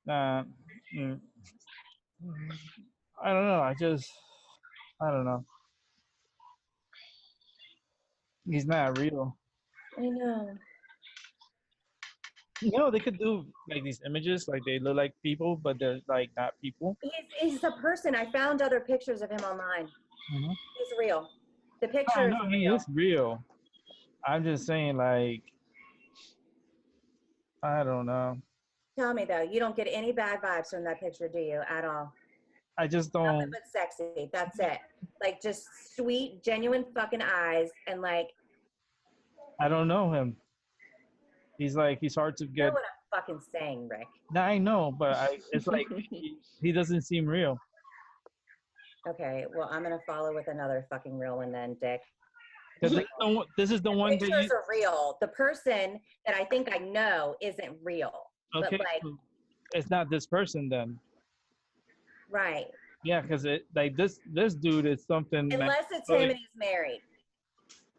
Nah. Mm, I don't know. I don't know. He's not real. I know. You know, they could do like these images, like they look like people, but they're like not people. He's a person. I found other pictures of him online. Hmm. He's real. The I picture is know he real. is real. I'm just saying, like, I don't know. Tell me though, you don't get any bad vibes from that picture, do you? At all? I just Nothing don't. but sexy. That's it. Like just sweet, genuine fucking eyes, and like, I don't know him. He's hard to you know get. what I'm fucking saying, Rick. Now I know, but it's like he doesn't seem real. Okay, well, I'm gonna follow with another fucking real one then, Dick. Because this is the one that Pictures you. are real. The person that I think I know isn't real. Okay, But like, so it's not this person then. right. Yeah, because it like this dude is something. Like, Unless it's him and he's married.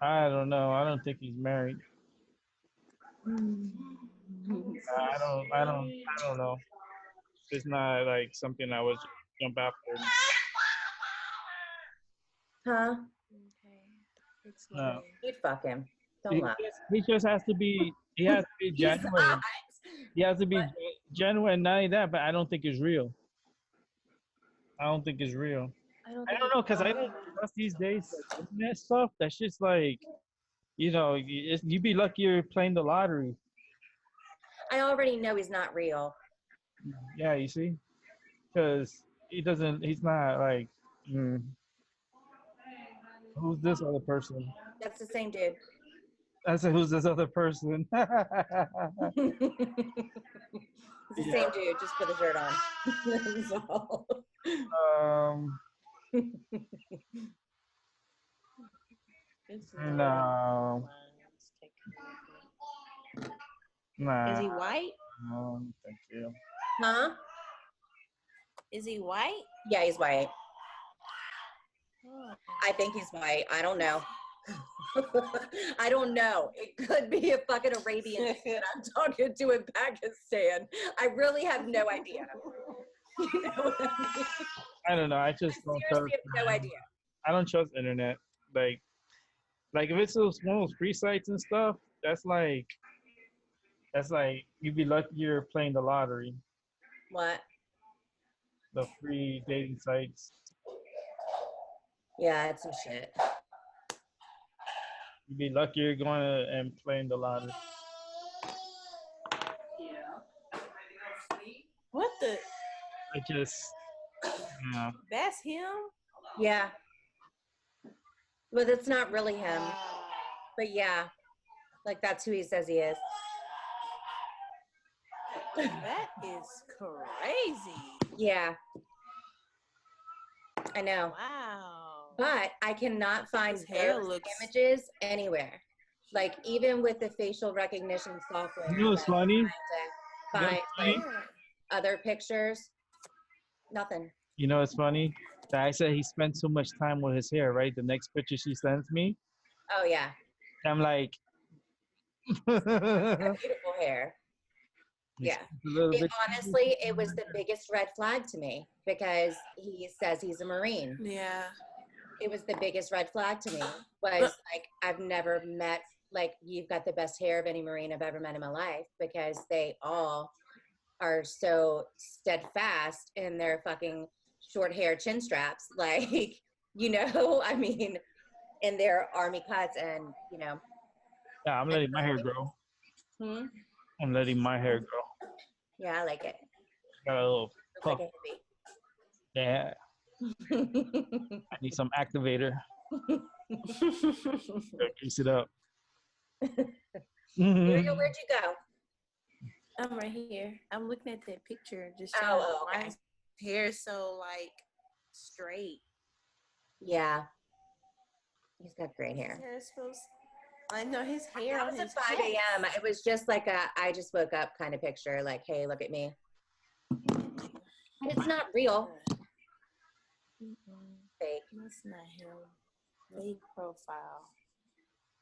I don't know. I don't think he's married. I don't know. It's not like something I would jump after. Huh? Okay. It's No. loading. You'd fuck him. Don't He lie. he just has to be. He has to be He's genuine. hot. He has to be What? genuine. Not only that, but I don't think it's real. I don't think it's real. I don't I think don't know, cause I don't trust these days like internet stuff. That's just like, you know, you be lucky you're playing the lottery. I already know he's not real. Yeah, you see, cause he doesn't. He's not like. Mm, who's this other person? That's the same dude. I said, who's this other person? It's the same dude, just put the shirt on. That's all. um, It's loading. no, Let's take a look. nah. Is he white? No, thank you. Huh? Is he white? Yeah, he's white. Oh. I think he's white. I don't know. I don't know. It could be a fucking Arabian that I'm talking to in Pakistan. I really have no idea. You know what I mean? I don't know. I just I don't seriously trust. have no idea. I don't trust internet. Like if it's those one of those free sites and stuff, that's like you'd be lucky you're playing the lottery. What? The free dating sites. Yeah, it's some shit. You'd be lucky you're going and playing the lottery. What the? I just, yeah. That's him? Yeah. But it's not really him. But yeah, like that's who he says he is. That is crazy. Yeah. I know. Wow. But I cannot find His hair those looks- images anywhere. Like even with the facial recognition software. You know what's funny? Find funny? like, other pictures. Nothing. You know what's funny? That I said he spent so much time with his hair, right? The next picture she sends me, Oh yeah. I'm like, Beautiful hair. Yeah. a little bit. Honestly, it was the biggest red flag to me because he says he's a Marine. Yeah. It was the biggest red flag to me. Was like I've never met like you've got the best hair of any Marine I've ever met in my life because they all are so steadfast in their fucking short hair chin straps. Like, you know, I mean, in their army cuts and, you know. Yeah, I'm letting my hair grow. Hmm? I'm letting my hair grow. Yeah, I like it. Got a little Looks puff. like Yeah, a hippie. I need some activator. Grease it up. Aeriel, where'd you go? I'm right here. I'm looking at that picture. Just Oh, showing okay. why his hair is so like straight. Yeah, he's got great His hair. hair is supposed. I know his hair That on was his at 5 chest. a.m. It was just like a I just woke up kind of picture, like, hey, look at me. And it's not real. Fake. That's not him. Fake profile.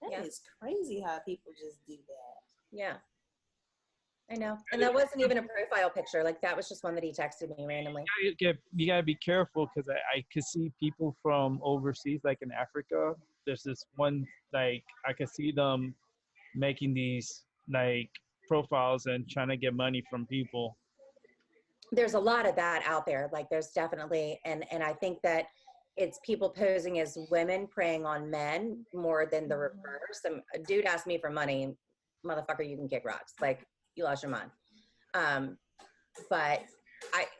That Yeah. is crazy how people just do that. Yeah. I know. And that wasn't even a profile picture. Like that was just one that he texted me randomly. You gotta be careful because I could see people from overseas, like in Africa. There's this one, like I could see them making these like profiles and trying to get money from people. There's a lot of that out there. Like there's definitely, and I think that it's people posing as women preying on men more than the reverse. A dude asked me for money, motherfucker, you can kick rocks. Like you lost your mind. But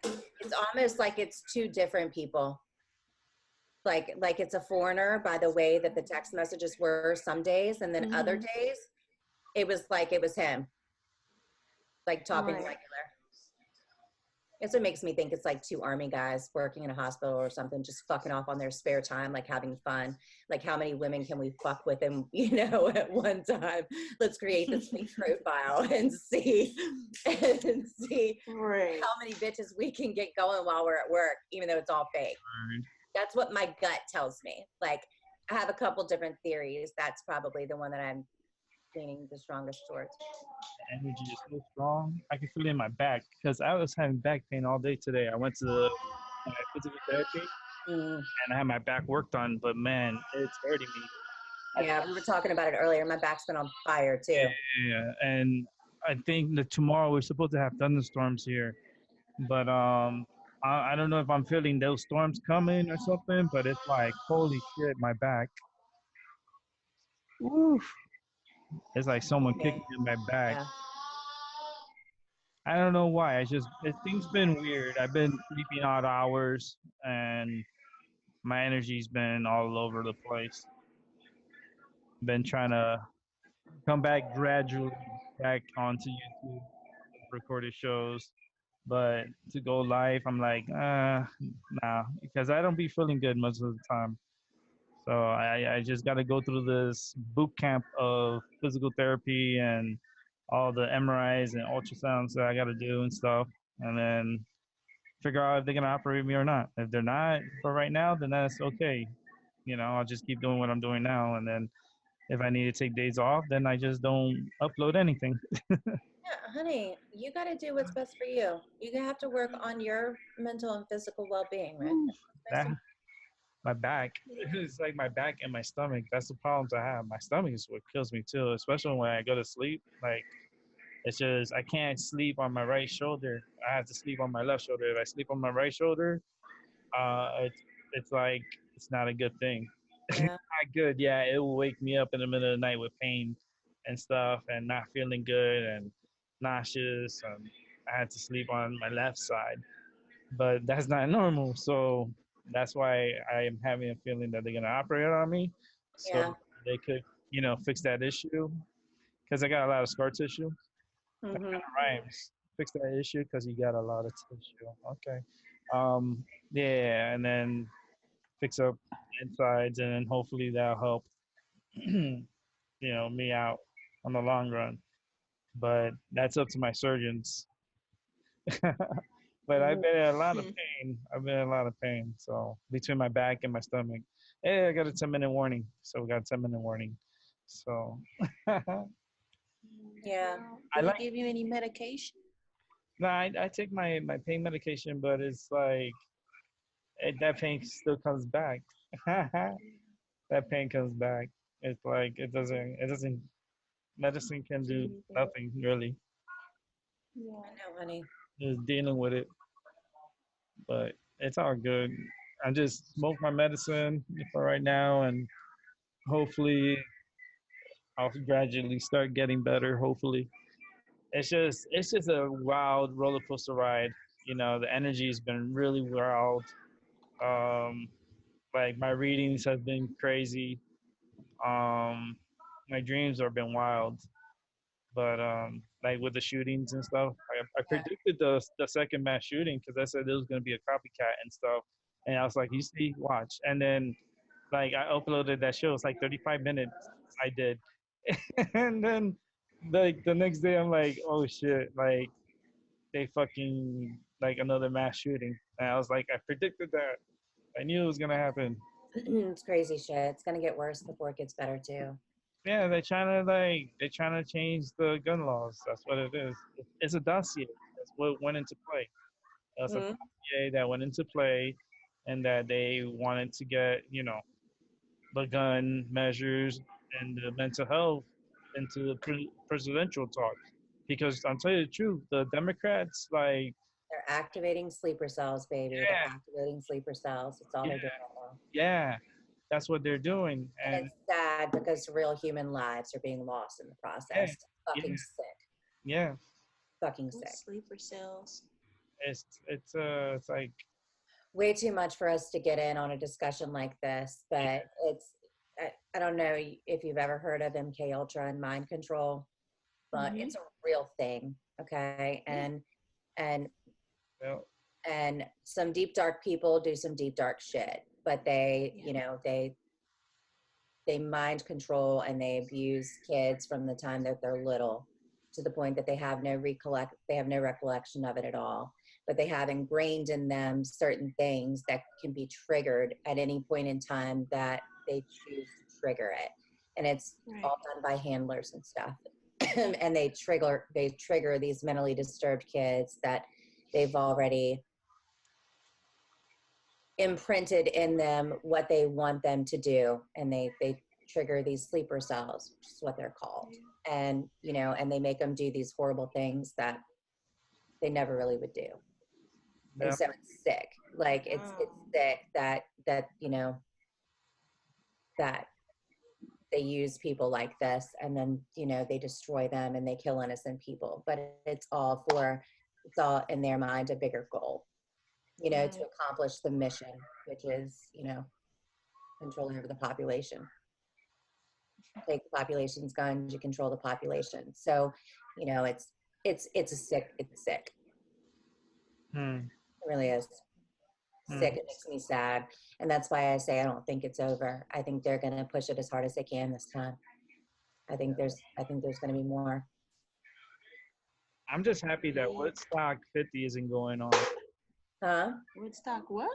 it's almost like it's two different people. Like it's a foreigner by the way that the text messages were some days, and then other days it was like it was him, like talking Right. regular. It's what makes me think it's like two army guys working in a hospital or something, just fucking off on their spare time, like having fun. Like how many women can we fuck with them, at one time? Let's create this fake profile and see Right. how many bitches we can get going while we're at work, even though it's all fake. That's what my gut tells me. Like I have a couple different theories. That's probably the one that I'm leaning the strongest towards. The energy is so strong. I can feel it in my back because I was having back pain all day today. I went to the physical therapy and I had my back worked on, but man, it's hurting me. Yeah, we were talking about it earlier. My back's been on fire too. Yeah, and I think that tomorrow we're supposed to have thunderstorms here, but I don't know if I'm feeling those storms coming or something. But it's like holy shit, my back. Oof. It's like someone kicking in my back. Yeah. I don't know why. Things been weird. I've been sleeping odd hours and my energy's been all over the place. Been trying to come back gradually back onto YouTube, recorded shows, but to go live, I'm like, nah, because I don't be feeling good most of the time. So I just got to go through this boot camp of physical therapy and all the MRIs and ultrasounds that I got to do and stuff, and then figure out if they're gonna operate me or not. If they're not for right now, then that's okay. I'll just keep doing what I'm doing now, and then if I need to take days off, then I just don't upload anything. Yeah, honey, you got to do what's best for you. You have to work on your mental and physical well-being, right? That my back, it's like my back and my stomach. That's the problems I have. My stomach is what kills me too, especially when I go to sleep. Like it's just I can't sleep on my right shoulder. I have to sleep on my left shoulder. If I sleep on my right shoulder, it's like it's not a good thing. Yeah. Not good. Yeah, it will wake me up in the middle of the night with pain and stuff, and not feeling good and nauseous. And I had to sleep on my left side, but that's not normal. So that's why I am having a feeling that they're gonna operate on me, so Yeah. they could, fix that issue because I got a lot of scar tissue. That kind of rhymes. Fix that issue because you got a lot of tissue. Okay. Um. Yeah, and then fix up insides, and then hopefully that'll help, me out on the long run. But that's up to my surgeons. But I've been in a lot of pain. I've been in a lot of pain. So between my back and my stomach, hey, I got a 10-minute warning. So we got a 10-minute warning. So Yeah. I Did like. they give you any medication? No, I take my pain medication, but it's like that pain still comes back. That pain comes back. It's like it doesn't. Medicine can do nothing really. Yeah. I know, honey. Just dealing with it, but it's all good. I just smoke my medicine for right now, and hopefully I'll gradually start getting better. Hopefully, it's just a wild roller coaster ride. The energy has been really wild. Um, like my readings have been crazy. Um, my dreams have been wild. But like with the shootings and stuff, I predicted the second mass shooting because I said there was gonna be a copycat and stuff, and I was like, you see, watch, and then Like I uploaded that show. It's like 35 minutes. I did, and then like the next day, I'm like, oh shit! Like they fucking like another mass shooting. And I was like, I predicted that. I knew it was gonna happen. It's crazy shit. It's gonna get worse before it gets better too. Yeah, they're trying to change the gun laws. That's what it is. It's a dossier. That's what went into play. That's a Mhm. dossier that went into play, and that they wanted to get the gun measures and the mental health into the presidential talks. Because I'm telling you the truth, the Democrats like They're activating sleeper cells, baby. They're yeah activating sleeper cells. It's all yeah they're doing right now. yeah that's what they're doing And and it's sad because real human lives are being lost in the yeah process. yeah Fucking sick. yeah Fucking sick. Sleeper cells. it's like Way too much for us to get in on a discussion like this, but I don't know if you've ever heard of MK Ultra and mind control, but Mhm. it's a real thing, okay? And well, and some deep dark people do some deep dark shit, but they Yeah. you know they mind control and they abuse kids from the time that they're little to the point that they have no recollection of it at all, but they have ingrained in them certain things that can be triggered at any point in time that they choose to trigger it, and it's Right. all done by handlers and stuff. And they trigger these mentally disturbed kids that they've already imprinted in them what they want them to do, and they trigger these sleeper cells, which is what they're called. And and they make them do these horrible things that they never really would do. And yeah so it's sick. Like it's sick that that they use people like this, and then they destroy them and they kill innocent people, but it's all in their mind a bigger goal, to accomplish the mission, which is control over the population. Take the population's guns, you control the population. So it's sick. hmm. It really is sick. Hmm. It makes me sad, and that's why I say I don't think it's over. I think they're going to push it as hard as they can this time. I think there's going to be more. I'm just happy that Woodstock 50 isn't going on. Huh? Woodstock what?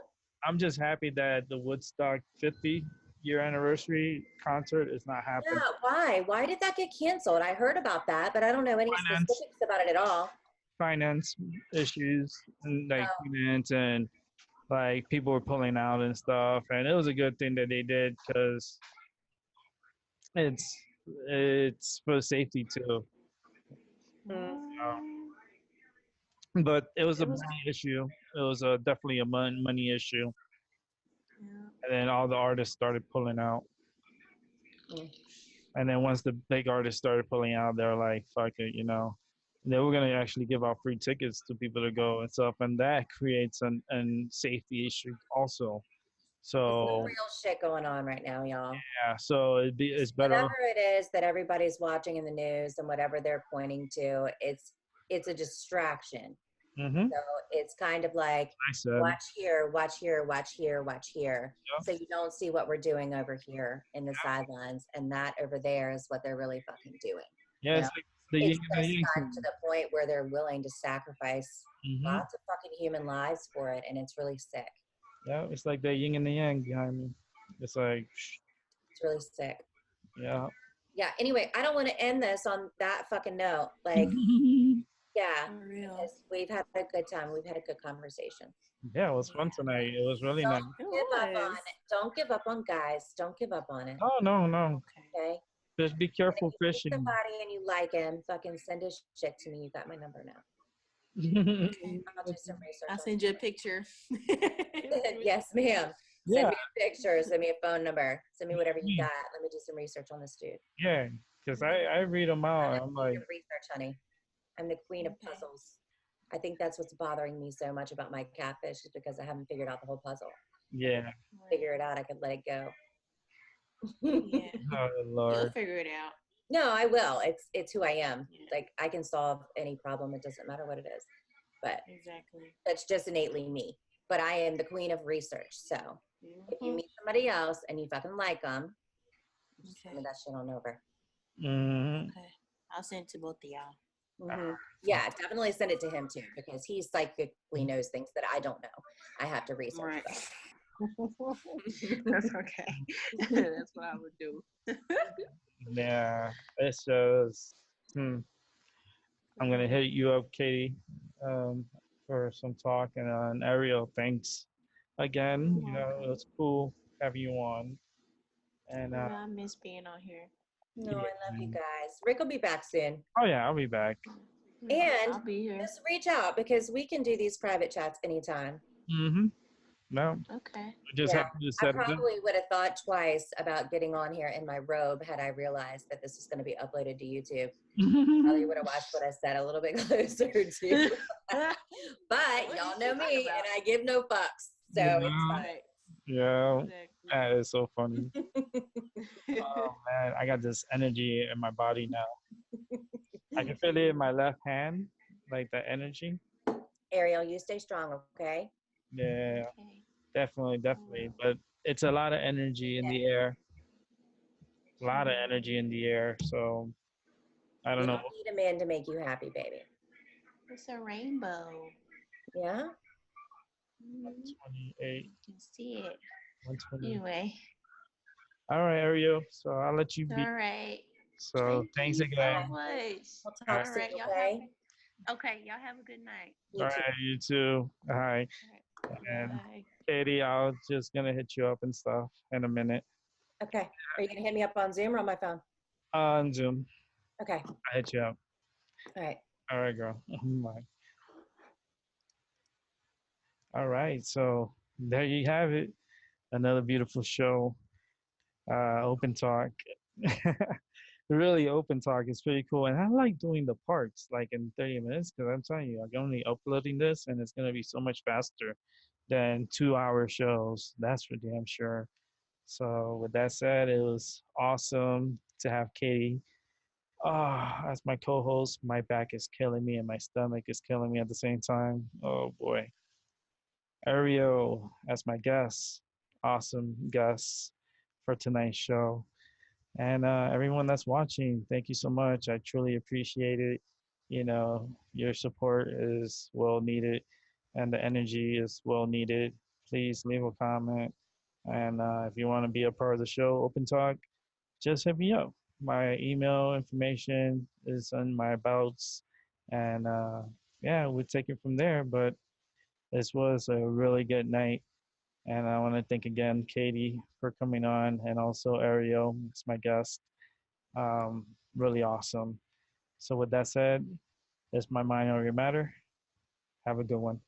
I'm just happy that the Woodstock 50 year anniversary concert is not happening. Yeah. Why did that get canceled? I heard about that, but I don't know any Finance. specifics about it at all. Finance issues and like finance and like people were pulling out and stuff, and it was a good thing that they did because it's it's for safety too. But it was a money issue. It was definitely a money issue, Yeah. and then all the artists started pulling out. Mm. And then once the big artists started pulling out, they're like, "Fuck it," They were gonna actually give out free tickets to people to go and stuff, and that creates an safety issue also. Some So real shit going on right now, y'all. yeah, so it's better. Whatever it is that everybody's watching in the news and whatever they're pointing to, it's a distraction. Mm-hmm. So it's kind of like I said, watch here, watch here, watch here, watch here. Yeah. So you don't see what we're doing over here in the sidelines, and that over there is what they're really fucking doing. yeah, it's like the It's yin and the just yang gotten thing. to the point where they're willing to sacrifice Mm-hmm. lots of fucking human lives for it, and it's really sick. Yeah, it's like the yin and the yang behind me. It's like, It's really sick. yeah. Yeah. Anyway, I don't want to end this on that fucking note. Like, yeah, For real. because we've had a good time. We've had a good conversation. Yeah, it was fun tonight. It was really nice. Don't give up on guys. Don't give up on it. Oh no. Okay. Just be And careful if you meet fishing. somebody and you like him, fucking send his shit to me. You got my number now. I'll do some research. I'll on send you a picture. it. Yes, ma'am. Send Yeah, me a picture. Send me a phone number. Send me whatever you got. Let me do some research on this dude. yeah. Because I read them out. I'm I'm the like, queen of research, honey. I'm the queen of Okay. puzzles. I think that's what's bothering me so much about my catfish is because I haven't figured out the whole puzzle. yeah. Figure it out, I could let it go. Yeah. Oh You'll Lord. figure it out. No, I will. It's who I am. Yeah. Like I can solve any problem. It doesn't matter what it is. But Exactly. that's just innately me. But I am the queen of research. So If you meet somebody else and you fucking like them, just send me Okay. that shit on over. Mm-hmm. Okay. I'll send it to both of y'all. Yeah, definitely send it to him too, because he psychically knows things that I don't know. I have to research Right. stuff. That's okay. That's what I would do. Yeah, it's just. I'm gonna hit you up, Katie, for some talk, and Ariel, thanks again. You know, it was cool having you on, and I miss being on here. No, I yeah. love you guys. Rick will be back soon. Oh yeah, I'll be back. And I'll be here. just reach out because we can do these private chats anytime. Mm-hmm. No, Okay. we just Yeah, have to I set it up. probably would have thought twice about getting on here in my robe had I realized that this was going to be uploaded to YouTube. Probably would have watched what I said a little bit closer to. But y'all know me, and I give no fucks, so Yeah. it's fine. Right. Yeah, Exactly. that is so funny. Oh man, I got this energy in my body now. I can feel it in my left hand, like the energy. Ariel, you stay strong, okay? Yeah, Okay. definitely. But it's a lot of energy in the air. A lot of energy in the air. So I You don't know. don't need a man to make you happy, baby. It's a rainbow. Yeah? 128, You can see it. 120. Anyway. All right, Ariel. So I'll let you be. All right. So thanks you so again. much. We'll talk All soon, right, y'all okay? okay, y'all have a good night. You All too. right, you too. All right. All right. And Bye. Katie, I'll just gonna hit you up and stuff in a minute Okay. Are you going to hit me up on Zoom or on my phone? on Zoom. Okay. I hit you up. All right. All right, girl. Bye. All right. So there you have it. Another beautiful show. Open talk. Really, open talk is pretty cool. And I like doing the parts like in 30 minutes because I'm telling you, I'm only uploading this and it's going to be so much faster than 2 hour shows. That's for damn sure. So, with that said, it was awesome to have Katie as my co host. My back is killing me and my stomach is killing me at the same time. Oh boy. Aeriel as my guest. Awesome guest for tonight's show. And everyone that's watching, thank you so much. I truly appreciate it. You know, your support is well needed and the energy is well needed. Please leave a comment. And if you want to be a part of the show, Open Talk, just hit me up. My email information is on my abouts. And yeah, we'll take it from there. But this was a really good night. And I want to thank again Katie for coming on and also Ariel, it's my guest. Um, really awesome. So, with that said, it's my minority matter. Have a good one.